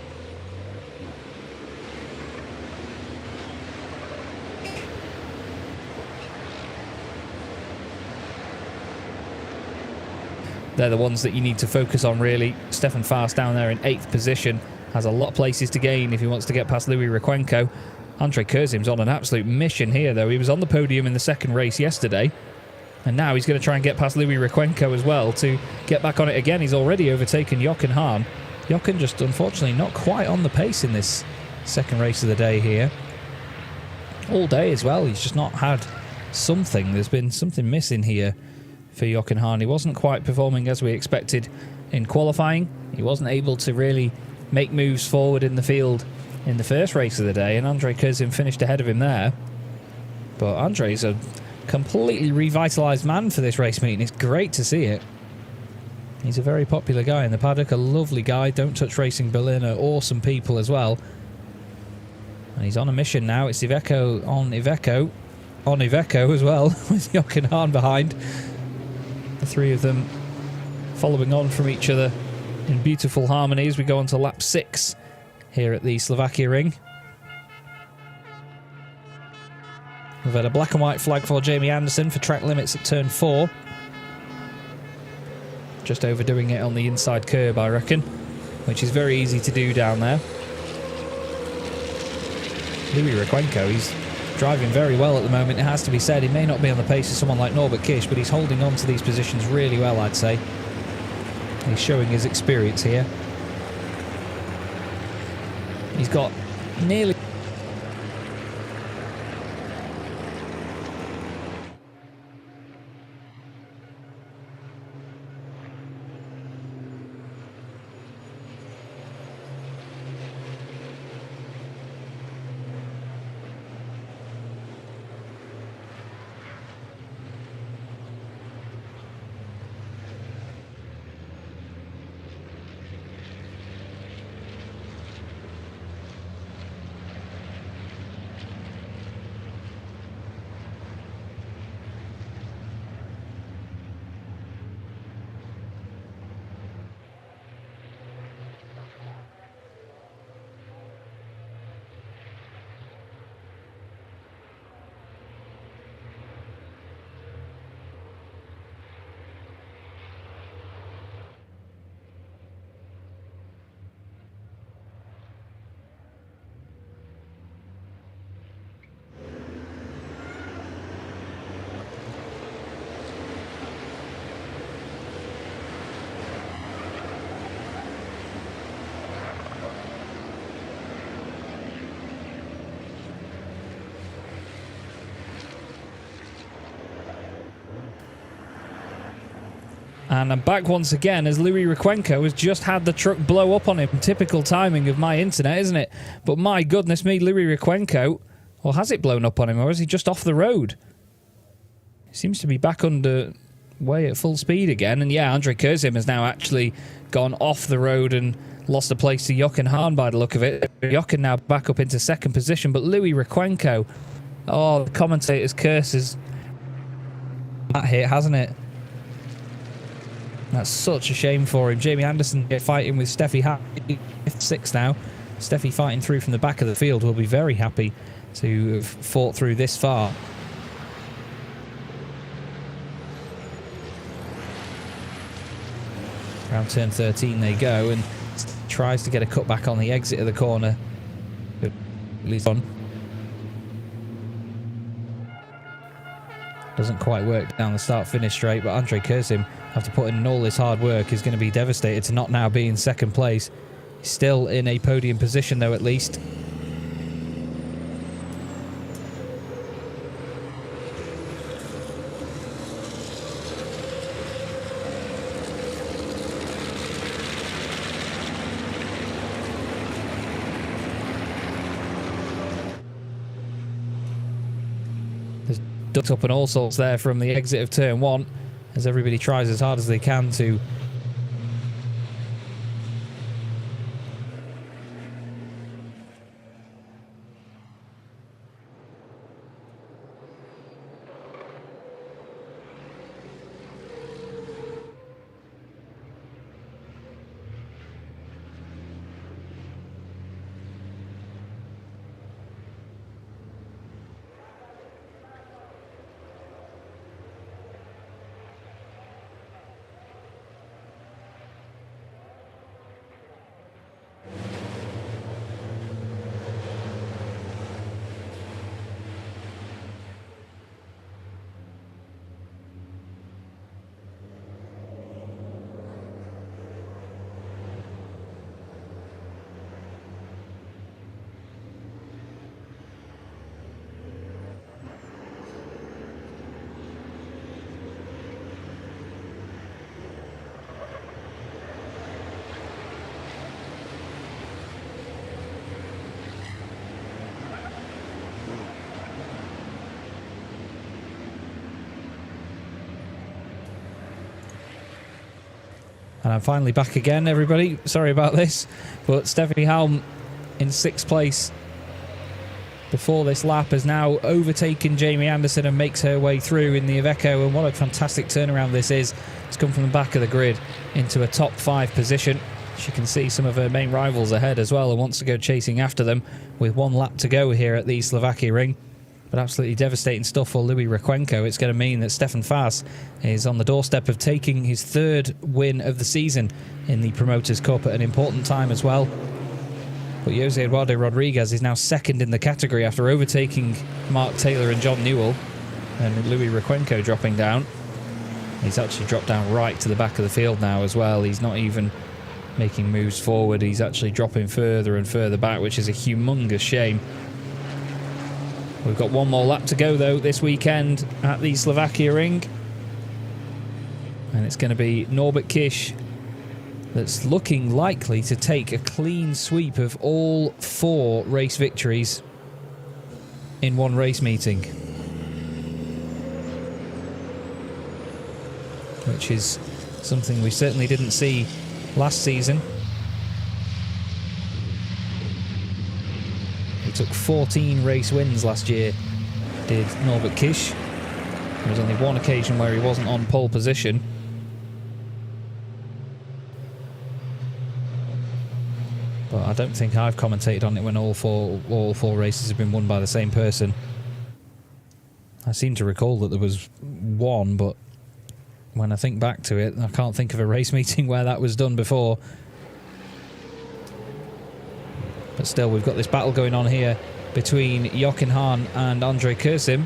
They're the ones that you need to focus on, really. Stefan Fast down there in 8th position has a lot of places to gain if he wants to get past Louis Rykwenko. Andrei Kurzim's on an absolute mission here, though. He was on the podium in the 2nd race yesterday, and now he's going to try and get past Louis Rykwenko as well to get back on it again. He's already overtaken Jochen Hahn. Jochen just, unfortunately, not quite on the pace in this 2nd race of the day here. All day as well, he's just not had something. There's been something missing here for Jochen Hahn. He wasn't quite performing as we expected in qualifying. He wasn't able to really make moves forward in the field in the 1st race of the day, and Andrei Kurzim finished ahead of him there. But Andrei's a completely revitalised man for this race meeting. It's great to see it. He's a very popular guy in the paddock, a lovely guy. Don't Touch Racing Berlin are awesome people as well. And he's on a mission now. It's Iveco on Iveco as well, with Jochen Hahn behind. The 3 of them following on from each other in beautiful harmony as we go on to lap 6 here at the Slovakia ring. We've had a black and white flag for Jamie Anderson for track limits at turn 4. Just overdoing it on the inside curb, I reckon, which is very easy to do down there. Louis Rykwenko, he's driving very well at the moment, it has to be said. He may not be on the pace of someone like Norbert Kish, but he's holding on to these positions really well, I'd say. He's showing his experience here. He's got nearly... And I'm back once again as Louis Rykwenko has just had the truck blow up on him. Typical timing of my internet, isn't it? But my goodness me, Louis Rykwenko, or has it blown up on him, or is he just off the road? He seems to be back under way at full speed again. And yeah, Andre Kurzim has now actually gone off the road and lost a place to Jochen Hahn by the look of it. Jochen now back up into second position, but Louis Requenco, oh, the commentator's curses. That hit, hasn't it? That's such a shame for him. Jamie Anderson fighting with Steffi Hahn, 6 now. Steffi fighting through from the back of the field will be very happy to have fought through this far. Around turn 13 they go, and tries to get a cut back on the exit of the corner. At least on. Doesn't quite work down the start-finish straight, but Andre Kurzim, after putting in all this hard work, is going to be devastated to not now be in second place. He's still in a podium position, though, at least. Ducked up and all sorts there from the exit of turn 1 as everybody tries as hard as they can to And I'm finally back again, everybody. Sorry about this. But Stephanie Halm in 6th place before this lap has now overtaken Jamie Anderson and makes her way through in the Iveco. And what a fantastic turnaround this is. It's come from the back of the grid into a top 5 position. She can see some of her main rivals ahead as well and wants to go chasing after them with 1 lap to go here at the Slovakia ring. But absolutely devastating stuff for Louis Requenco. It's going to mean that Stefan Faas is on the doorstep of taking his 3rd win of the season in the Promoters Cup at an important time as well. But Jose Eduardo Rodriguez is now 2nd in the category after overtaking Mark Taylor and John Newell. And Louis Requenco dropping down. He's actually dropped down right to the back of the field now as well. He's not even making moves forward. He's actually dropping further and further back, which is a humongous shame. We've got 1 more lap to go, though, this weekend at the Slovakia ring. And it's going to be Norbert Kish that's looking likely to take a clean sweep of all 4 race victories in 1 race meeting. Which is something we certainly didn't see last season. He took 14 race wins last year, did Norbert Kish. There was only 1 occasion where he wasn't on pole position. But I don't think I've commentated on it when all four races have been won by the same person. I seem to recall that there was 1, but when I think back to it, I can't think of a race meeting where that was done before. But still, we've got this battle going on here between Jochen Hahn and Andre Kurzim.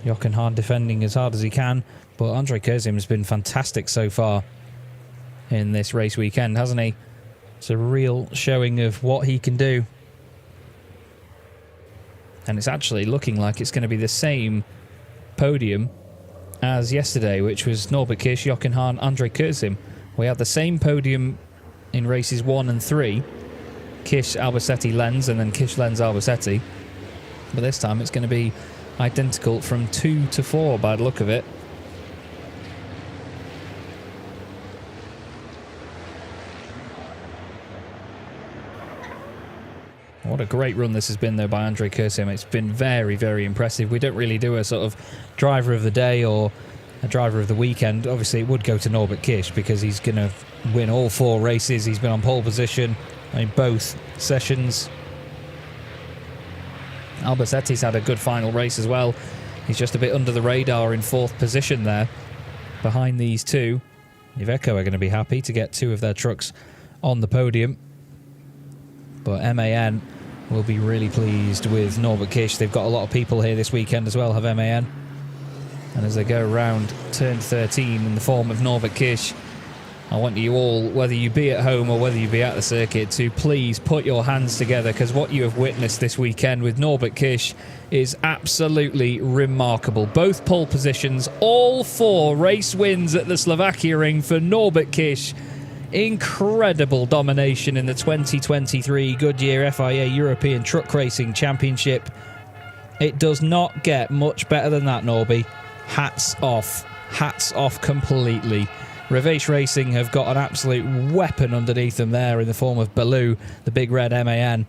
Jochen Hahn defending as hard as he can, but Andre Kurzim has been fantastic so far in this race weekend, hasn't he? It's a real showing of what he can do. And it's actually looking like it's going to be the same podium as yesterday, which was Norbert Kish, Jochen Hahn, Andre Kurzim. We had the same podium in races 1 and 3. Kish, Albacete, Lenz, and then Kish, Lenz, Albacete. But this time it's going to be identical from 2 to 4 by the look of it. What a great run this has been, though, by Andrei Kursim. It's been very, very impressive. We don't really do a sort of driver of the day or a driver of the weekend. Obviously, it would go to Norbert Kish because he's going to win all 4 races. He's been on pole position in both sessions. Albacete's had a good final race as well. He's just a bit under the radar in 4th position there behind these two. Iveco are going to be happy to get 2 of their trucks on the podium. But MAN will be really pleased with Norbert Kish. They've got a lot of people here this weekend as well, have MAN. And as they go around turn 13 in the form of Norbert Kish, I want you all, whether you be at home or whether you be at the circuit, to please put your hands together, because what you have witnessed this weekend with Norbert Kish is absolutely remarkable. Both pole positions, all 4 race wins at the Slovakia ring for Norbert Kish. Incredible domination in the 2023 Goodyear FIA European Truck Racing Championship. It does not get much better than that, Norby. Hats off. Hats off completely. Reveche Racing have got an absolute weapon underneath them there in the form of Baloo, the big red MAN.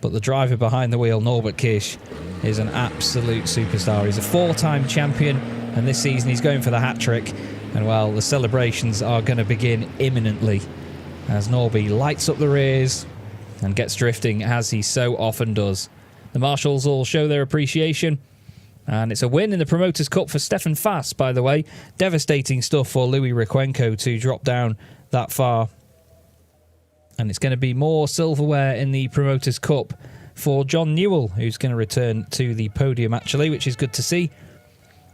But the driver behind the wheel, Norbert Kish, is an absolute superstar. He's a 4-time champion, and this season he's going for the hat-trick. And, well, the celebrations are going to begin imminently as Norby lights up the rears and gets drifting, as he so often does. The marshals all show their appreciation. And it's a win in the Promoters' Cup for Stefan Fass, by the way. Devastating stuff for Louis Requenco to drop down that far. And it's going to be more silverware in the Promoters' Cup for John Newell, who's going to return to the podium, actually, which is good to see.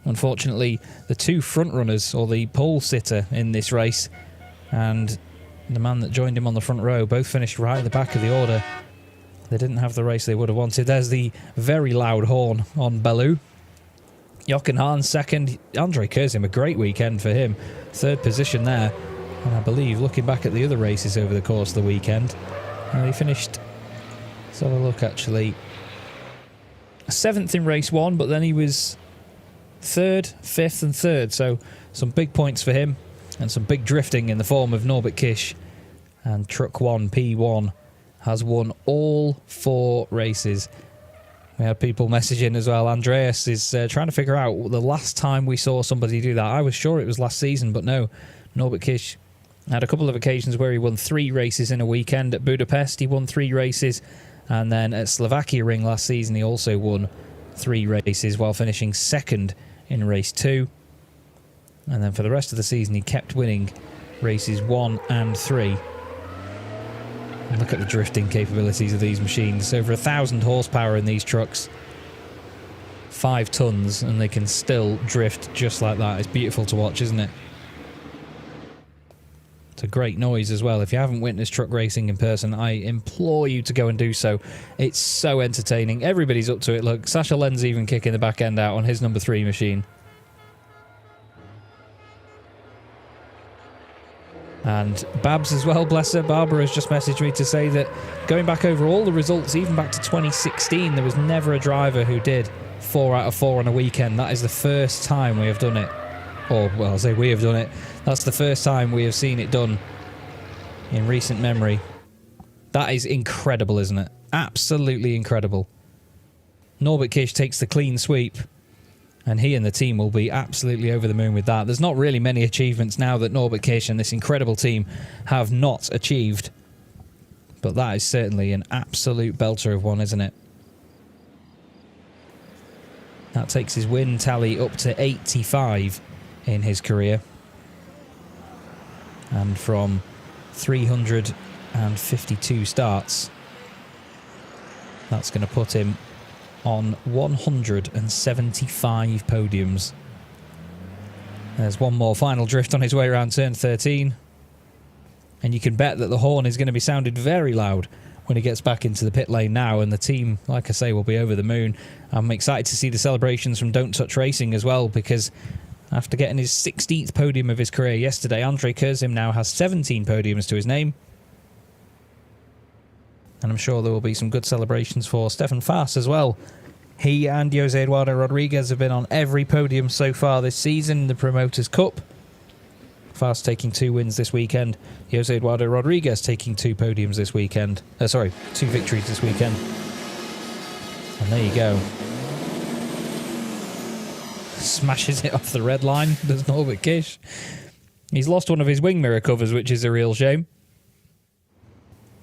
Unfortunately, the 2 front runners, or the pole sitter in this race, and the man that joined him on the front row, both finished right at the back of the order. They didn't have the race they would have wanted. There's the very loud horn on Baloo. Jochen Hahn second. Andrei Kursim, a great weekend for him. 3rd position there. And I believe, looking back at the other races over the course of the weekend, he finished, let's have a look actually, 7th in race 1, but then he was 3rd, 5th and 3rd. So some big points for him and some big drifting in the form of Norbert Kish. And Truck 1, P1, has won all 4 races. We had people messaging as well. Andreas is trying to figure out the last time we saw somebody do that. I was sure it was last season, but no. Norbert Kish had a couple of occasions where he won 3 races in a weekend. At Budapest, he won 3 races. And then at Slovakia ring last season, he also won 3 races while finishing 2nd in race 2. And then for the rest of the season, he kept winning races 1 and 3. And look at the drifting capabilities of these machines. Over 1,000 horsepower in these trucks. 5 tons, and they can still drift just like that. It's beautiful to watch, isn't it? It's a great noise as well. If you haven't witnessed truck racing in person, I implore you to go and do so. It's so entertaining. Everybody's up to it. Look, Sasha Lenz even kicking the back end out on his number 3 machine. And Babs as well, bless her. Barbara has just messaged me to say that going back over all the results, even back to 2016, there was never a driver who did 4 out of 4 on a weekend. That is the first time we have done it. Or, well, I say we have done it. That's the first time we have seen it done in recent memory. That is incredible, isn't it? Absolutely incredible. Norbert Kish takes the clean sweep. And he and the team will be absolutely over the moon with that. There's not really many achievements now that Norbert Kish and this incredible team have not achieved. But that is certainly an absolute belter of one, isn't it? That takes his win tally up to 85 in his career. And from 352 starts, that's going to put him on 175 podiums. There's one more final drift on his way around turn 13. And you can bet that the horn is going to be sounded very loud when he gets back into the pit lane now. And the team, like I say, will be over the moon. I'm excited to see the celebrations from Don't Touch Racing as well, because after getting his 16th podium of his career yesterday, Andrei Kursim now has 17 podiums to his name. And I'm sure there will be some good celebrations for Stefan Faas as well. He and Jose Eduardo Rodriguez have been on every podium so far this season in the Promoters' Cup. Faas taking 2 wins this weekend. Jose Eduardo Rodriguez taking 2 podiums this weekend. 2 victories this weekend. And there you go. Smashes it off the red line, does Norbert Kish. He's lost one of his wing mirror covers, which is a real shame.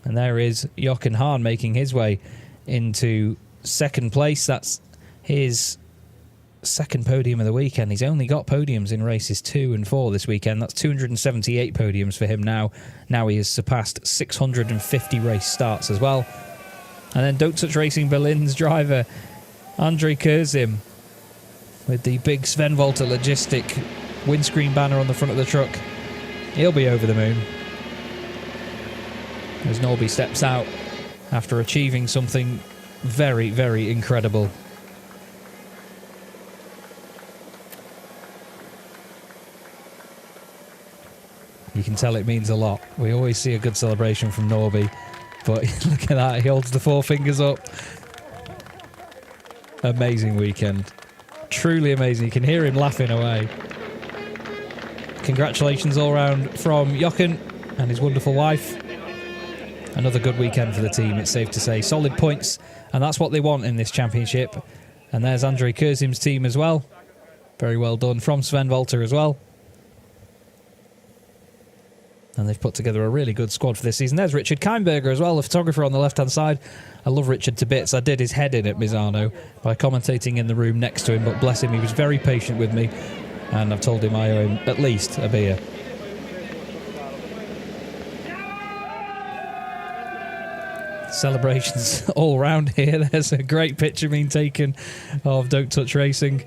And there is Jochen Hahn making his way into second place. That's his second podium of the weekend. He's only got podiums in races 2 and 4 this weekend. That's 278 podiums for him now. Now he has surpassed 650 race starts as well. And then Don't Touch Racing Berlin's driver, Andrei Kurzim, with the big Sven Volta Logistic windscreen banner on the front of the truck. He'll be over the moon as Norby steps out after achieving something very, very incredible. You can tell it means a lot. We always see a good celebration from Norby, but look at that, he holds the 4 fingers up. Amazing weekend. Truly amazing. You can hear him laughing away. Congratulations all round from Jochen and his wonderful wife. Another good weekend for the team, it's safe to say. Solid points, and that's what they want in this championship. And there's Andrei Kurzim's team as well. Very well done from Sven Volta as well. And they've put together a really good squad for this season. There's Richard Keimberger as well, the photographer on the left-hand side. I love Richard to bits. I did his head in at Misano by commentating in the room next to him, but bless him, he was very patient with me. And I've told him I owe him at least a beer. Celebrations all round here. There's a great picture being taken of Don't Touch Racing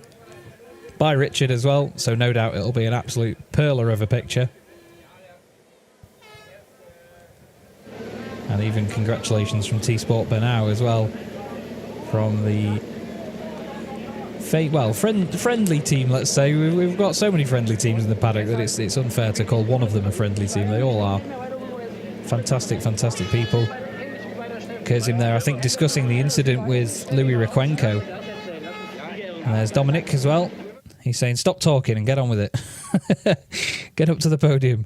by Richard as well, so no doubt it'll be an absolute perler of a picture. And even congratulations from T-Sport Bernau as well, from the friendly team, let's say. We've got so many friendly teams in the paddock that it's unfair to call one of them a friendly team. They all are. Fantastic, fantastic people. Kurzim there, I think, discussing the incident with Louis Requenco. And there's Dominic as well. He's saying, stop talking and get on with it. Get up to the podium.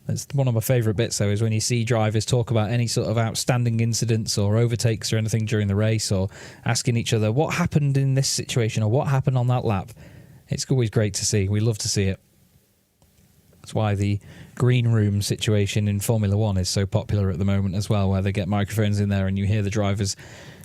That's one of my favourite bits, though, is when you see drivers talk about any sort of outstanding incidents or overtakes or anything during the race, or asking each other what happened in this situation or what happened on that lap. It's always great to see. We love to see it. That's why the green room situation in Formula One is so popular at the moment as well, where they get microphones in there and you hear the drivers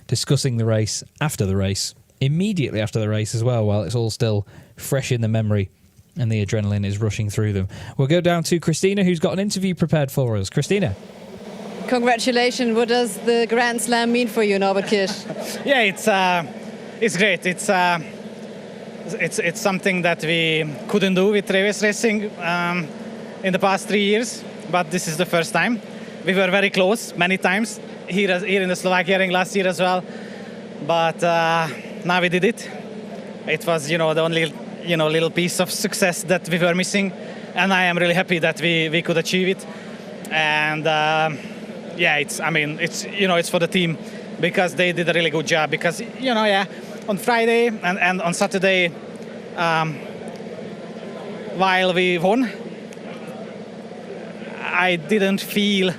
discussing the race after the race, immediately after the race as well, while it's all still fresh in the memory and the adrenaline is rushing through them. We'll go down to Christina, who's got an interview prepared for us. Christina. Congratulations. What does the Grand Slam mean for you, Norbert Kish? Yeah, it's great. It's something that we couldn't do with Travis Racing in the past 3 years, but this is the first time. We were very close many times here in the Slovakia ring last year as well, but now we did it. It was, the only little piece of success that we were missing, and I am really happy that we could achieve it. And it's for the team, because they did a really good job. Because on Friday and on Saturday, while we won, I didn't feel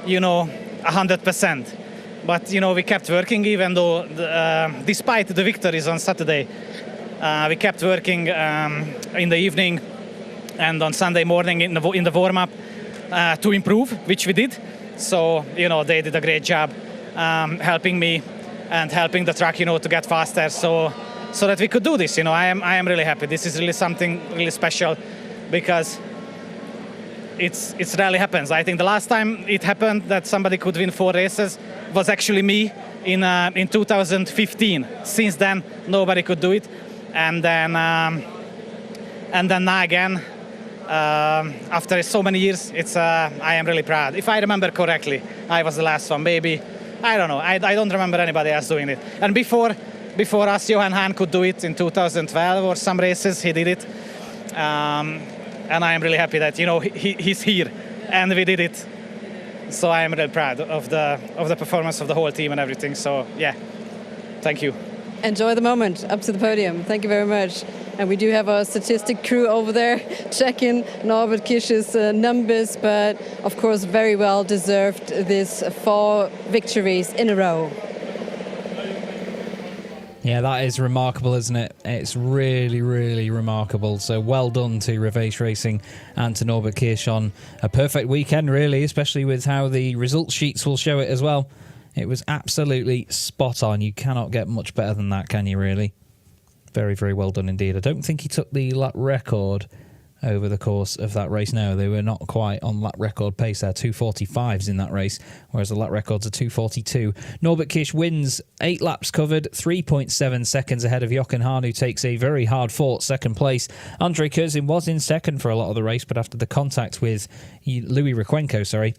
100%. But we kept working, even though despite the victories on Saturday. We kept working in the evening and on Sunday morning in the warm-up to improve, which we did. So, they did a great job helping me and helping the truck, to get faster, so that we could do this. I am really happy. This is really something really special, because it's rarely happens. I think the last time it happened that somebody could win 4 races was actually me in 2015. Since then, nobody could do it. And then now again, after so many years, I am really proud. If I remember correctly, I was the last one. Maybe, I don't know. I don't remember anybody else doing it. And before us, Johan Hahn could do it in 2012 or some races. He did it, and I am really happy that he's here, and we did it So I am really proud of the performance of the whole team and everything. So yeah, thank you. Enjoy the moment up to the podium. Thank you very much. And we do have our statistic crew over there checking Norbert Kisch's numbers, but of course very well deserved this 4 victories in a row. Yeah, that is remarkable, isn't it? It's really, really remarkable. So well done to Reveche Racing and to Norbert Kirsch on a perfect weekend, really, especially with how the results sheets will show it as well. It was absolutely spot on. You cannot get much better than that, can you, really? Very, very well done indeed. I don't think he took the lap record over the course of that race. No, they were not quite on lap record pace there. 2:45s in that race, whereas the lap records are 2:42. Norbert Kisch wins 8 laps covered, 3.7 seconds ahead of Jochen Hahn, who takes a very hard-fought second place. Andrei Kurzin was in second for a lot of the race, but after the contact with Louis Rykwenko,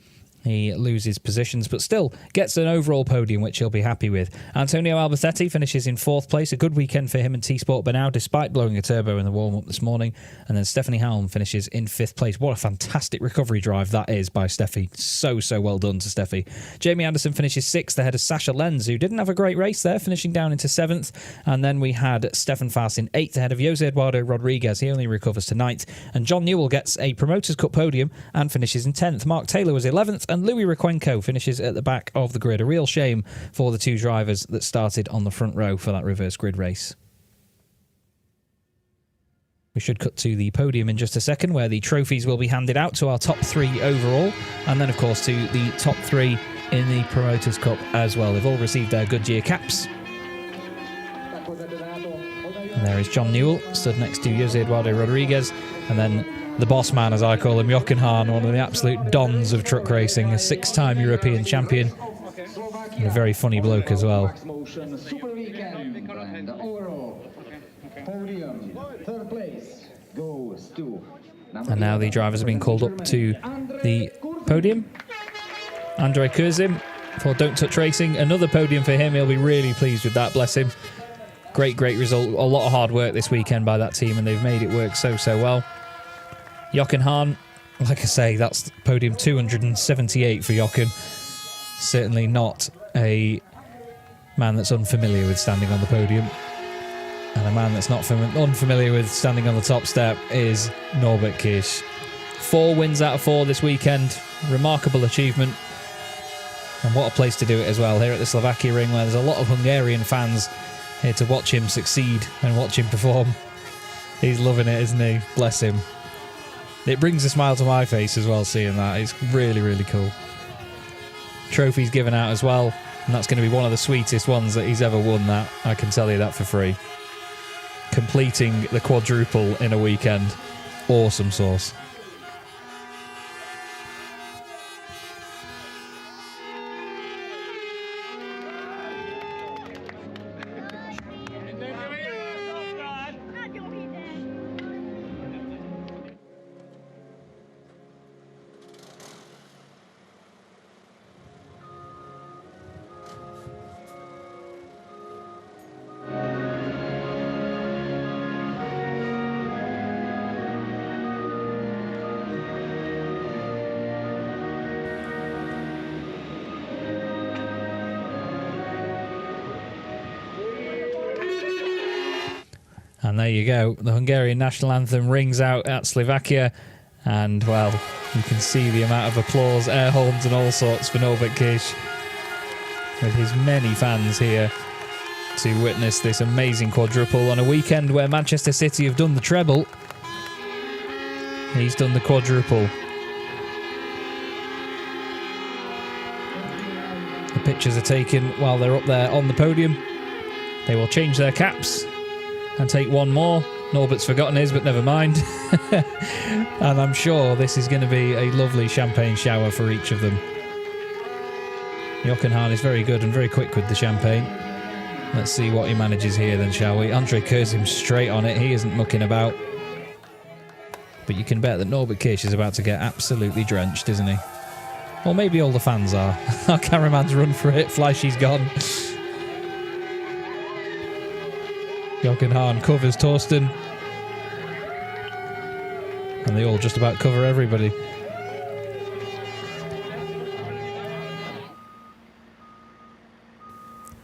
he loses positions, but still gets an overall podium, which he'll be happy with. Antonio Albertetti finishes in 4th place. A good weekend for him and T-Sport Banau, despite blowing a turbo in the warm-up this morning. And then Stephanie Halm finishes in 5th place. What a fantastic recovery drive that is by Steffi. So well done to Steffi. Jamie Anderson finishes 6th ahead of Sasha Lenz, who didn't have a great race there, finishing down into 7th. And then we had Stefan Fass in 8th ahead of Jose Eduardo Rodriguez. He only recovers to 9th. And John Newell gets a Promoters' Cup podium and finishes in 10th. Mark Taylor was 11th, and Louis Rykwenko finishes at the back of the grid. A real shame for the 2 drivers that started on the front row for that reverse grid race. We should cut to the podium in just a second, where the trophies will be handed out to our top 3 overall, and then of course to the top 3 in the Promoters' Cup as well. They've all received their Goodyear caps. And there is John Newell, stood next to Jose Eduardo Rodriguez, and then the boss man, as I call him, Jochen Hahn, one of the absolute dons of truck racing, a 6-time European champion, and a very funny bloke as well. And now the drivers have been called up to the podium. Andrei Kurzin for Don't Touch Racing, another podium for him. He'll be really pleased with that, bless him. Great result. A lot of hard work this weekend by that team, and they've made it work so well. Jochen Hahn, like I say, that's podium 278 for Jochen. Certainly not a man that's unfamiliar with standing on the podium. And a man that's not unfamiliar with standing on the top step is Norbert Kirsch. 4 wins out of 4 this weekend. Remarkable achievement. And what a place to do it as well, here at the Slovakia ring, where there's a lot of Hungarian fans here to watch him succeed and watch him perform. He's loving it, isn't he? Bless him. It brings a smile to my face as well, seeing that. It's really cool. Trophies given out as well, and that's going to be one of the sweetest ones that he's ever won, that. I can tell you that for free. Completing the quadruple in a weekend. Awesome sauce. And there you go. The Hungarian national anthem rings out at Slovakia. And, well, you can see the amount of applause, air horns and all sorts for Norbert Kirsch, with his many fans here to witness this amazing quadruple on a weekend where Manchester City have done the treble. He's done the quadruple. The pictures are taken while they're up there on the podium. They will change their caps and take one more. Norbert's forgotten his, but never mind. And I'm sure this is going to be a lovely champagne shower for each of them. Jochen Hahn is very good and very quick with the champagne. Let's see what he manages here then, shall we? Andrei Kurzin straight on it. He isn't mucking about. But you can bet that Norbert Kirsch is about to get absolutely drenched, isn't he? Or maybe all the fans are. Our cameraman's run for it. Fleishy's gone. Jochen Hahn covers Torsten. And they all just about cover everybody.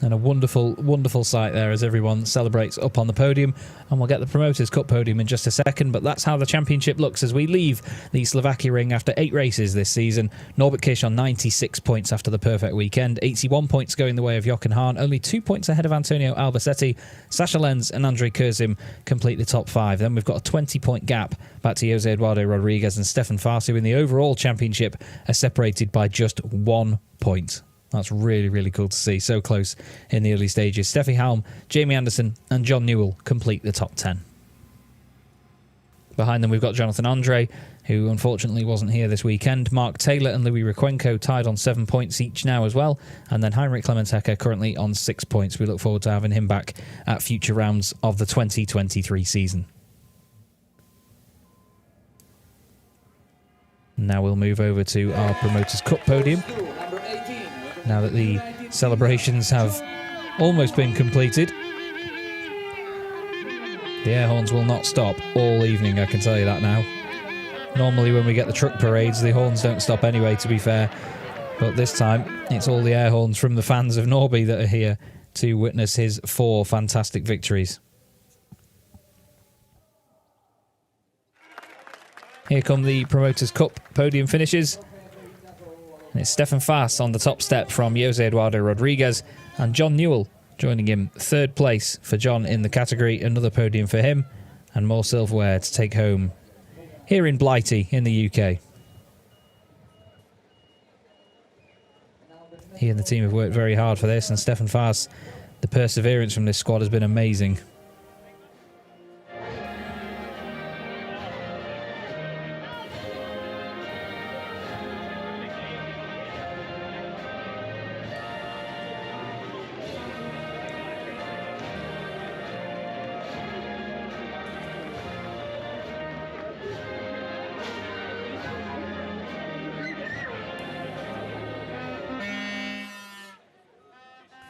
And a wonderful, wonderful sight there as everyone celebrates up on the podium. And we'll get the Promoters' Cup podium in just a second. But that's how the championship looks as we leave the Slovakia ring after 8 races this season. Norbert Kish on 96 points after the perfect weekend. 81 points going the way of Jochen Hahn. Only 2 points ahead of Antonio Albacete. Sasha Lenz and Andrei Kurzim complete the top 5. Then we've got a 20-point gap back to Jose Eduardo Rodriguez and Stefan Faas, who in the overall championship are separated by just 1 point. That's really, really cool to see. So close in the early stages. Steffi Halm, Jamie Anderson and John Newell complete the top 10. Behind them we've got Jonathan Andre, who unfortunately wasn't here this weekend. Mark Taylor and Louis Requenco tied on 7 points each now as well. And then Heinrich Clemens-Hecker currently on 6 points. We look forward to having him back at future rounds of the 2023 season. Now we'll move over to our Promoters' Cup podium. Now that the celebrations have almost been completed. The air horns will not stop all evening, I can tell you that now. Normally when we get the truck parades, the horns don't stop anyway, to be fair. But this time, it's all the air horns from the fans of Norby that are here to witness his 4 fantastic victories. Here come the Promoters' Cup podium finishes. And it's Stefan Faas on the top step from Jose Eduardo Rodriguez, and John Newell joining him. 3rd place for John in the category, another podium for him, and more silverware to take home here in Blighty in the UK. He and the team have worked very hard for this, and Stefan Faas, the perseverance from this squad has been amazing.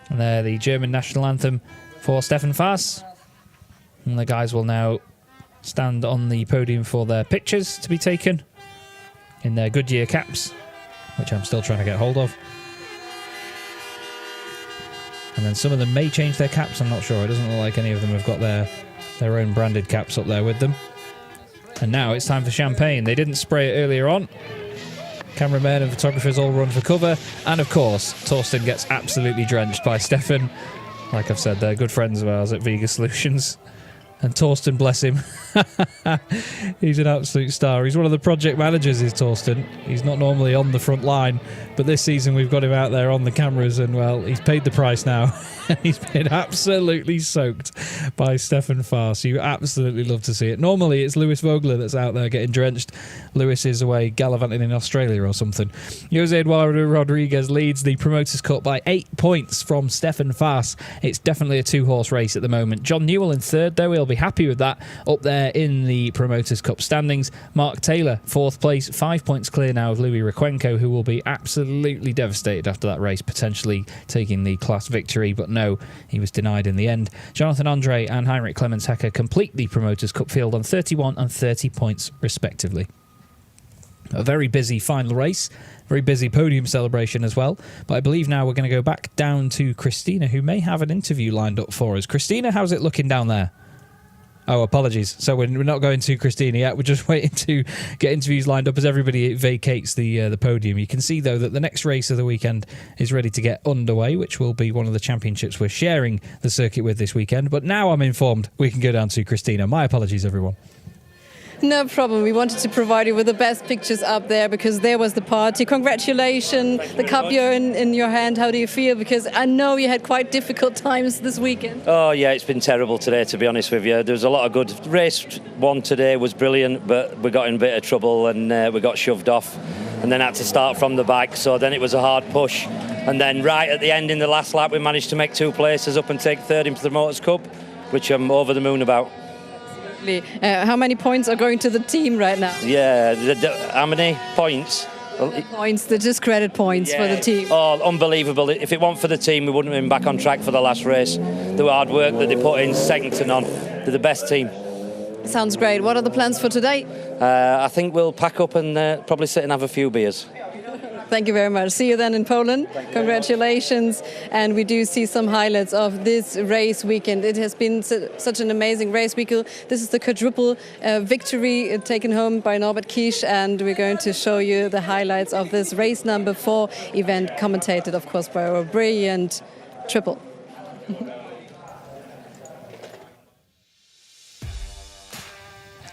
And there, the German national anthem for Stefan Faas. And the guys will now stand on the podium for their pictures to be taken in their Goodyear caps, which I'm still trying to get hold of. And then some of them may change their caps, I'm not sure. It doesn't look like any of them have got their own branded caps up there with them. And now it's time for champagne. They didn't spray it earlier on. Cameramen and photographers all run for cover. And of course, Torsten gets absolutely drenched by Stefan. Like I've said, they're good friends of ours at Vega Solutions. And Torsten, bless him, he's an absolute star. He's one of the project managers, is Torsten. He's not normally on the front line, but this season we've got him out there on the cameras, and well, he's paid the price now. He's been absolutely soaked by Stefan Faas. You absolutely love to see it. Normally it's Lewis Vogler that's out there getting drenched. Lewis is away gallivanting in Australia or something. Jose Eduardo Rodriguez leads the Promoters' Cup by 8 points from Stefan Faas. It's definitely a 2-horse race at the moment. John Newell in 3rd, though. He'll be happy with that up there in the Promoters' Cup standings. Mark Taylor, 4th place, 5 points clear now of Louis Requenco, who will be absolutely devastated after that race, potentially taking the class victory, but no, he was denied in the end. Jonathan Andre and Heinrich Clemens-Hecker complete the Promoters' Cup field on 31 and 30 points respectively. A very busy final race, very busy podium celebration as well. But I believe now we're going to go back down to Christina, who may have an interview lined up for us. Christina, how's it looking down there? Oh, apologies. So we're not going to Christina yet. We're just waiting to get interviews lined up as everybody vacates the podium. You can see, though, that the next race of the weekend is ready to get underway, which will be one of the championships we're sharing the circuit with this weekend. But now I'm informed we can go down to Christina. My apologies, everyone. No problem. We wanted to provide you with the best pictures up there because there was the party. Congratulations. The cup you're in your hand. How do you feel? Because I know you had quite difficult times this weekend. Oh, yeah, it's been terrible today, to be honest with you. There was a lot of good. Race 1 today was brilliant, but we got in a bit of trouble and we got shoved off and then had to start from the back. So then it was a hard push. And then right at the end in the last lap, we managed to make 2 places up and take 3rd into the Promoters' Cup, which I'm over the moon about. How many points are going to the team right now? Yeah, how many points? Points, the discredit points for the team. Oh, unbelievable. If it weren't for the team, we wouldn't have been back on track for the last race. The hard work that they put in, second to none. They're the best team. Sounds great. What are the plans for today? I think we'll pack up and probably sit and have a few beers. Thank you very much. See you then in Poland. Congratulations. And we do see some highlights of this race weekend. It has been such an amazing race weekend. This is the quadruple victory taken home by Norbert Kisch, and we're going to show you the highlights of this race number 4 event, commentated, of course, by our brilliant triple.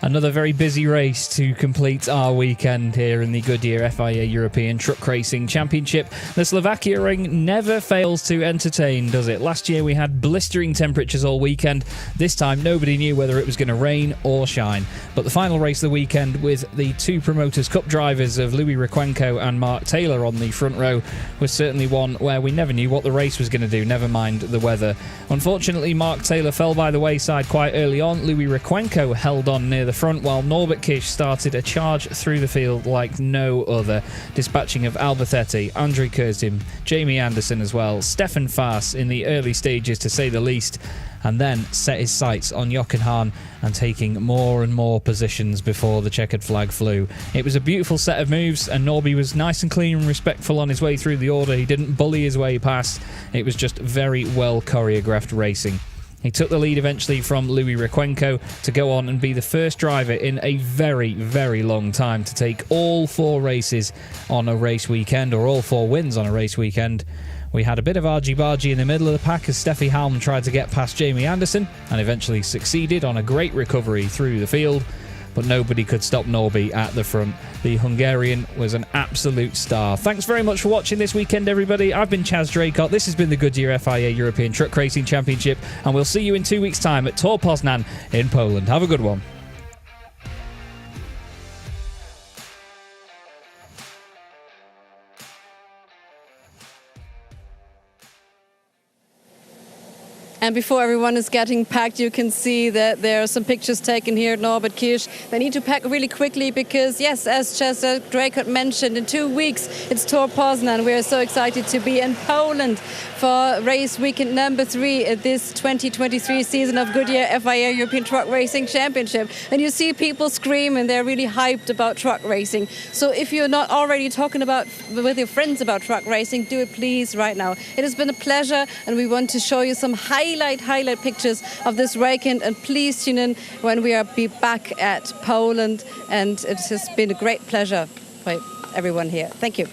Another very busy race to complete our weekend here in the Goodyear FIA European Truck Racing Championship. The Slovakia ring never fails to entertain, does it? Last year we had blistering temperatures all weekend. This time nobody knew whether it was going to rain or shine. But the final race of the weekend, with the 2 Promoters Cup drivers of Louis Requenco and Mark Taylor on the front row, was certainly one where we never knew what the race was going to do, never mind the weather. Unfortunately, Mark Taylor fell by the wayside quite early on. Louis Requenco held on near the front, while Norbert Kisch started a charge through the field like no other, dispatching of Alberthetti, Andre Kurzim, Jamie Anderson as well, Stefan Faas in the early stages to say the least, and then set his sights on Jochen Hahn and taking more and more positions before the checkered flag flew. It was a beautiful set of moves, and Norby was nice and clean and respectful on his way through the order. He didn't bully his way past. It was just very well choreographed racing. He took the lead eventually from Louis Requenco to go on and be the first driver in a very, very long time to take all 4 races on a race weekend, or all 4 wins on a race weekend. We had a bit of argy-bargy in the middle of the pack as Steffi Halm tried to get past Jamie Anderson and eventually succeeded on a great recovery through the field, but nobody could stop Norby at the front. The Hungarian was an absolute star. Thanks very much for watching this weekend, everybody. I've been Chaz Draycott. This has been the Goodyear FIA European Truck Racing Championship, and we'll see you in 2 weeks' time at Tor Poznan in Poland. Have a good one. And before everyone is getting packed, you can see that there are some pictures taken here at Norbert Kisch. They need to pack really quickly because, yes, as Chaz Draycott mentioned, in 2 weeks it's Tor Poznan. We are so excited to be in Poland for race weekend number 3 at this 2023 season of Goodyear FIA European Truck Racing Championship. And you see people screaming, they're really hyped about truck racing. So if you're not already talking about with your friends about truck racing, do it please right now. It has been a pleasure, and we want to show you some highlight pictures of this weekend, and please tune in when we are be back at Poland. And it has been a great pleasure for everyone here. Thank you.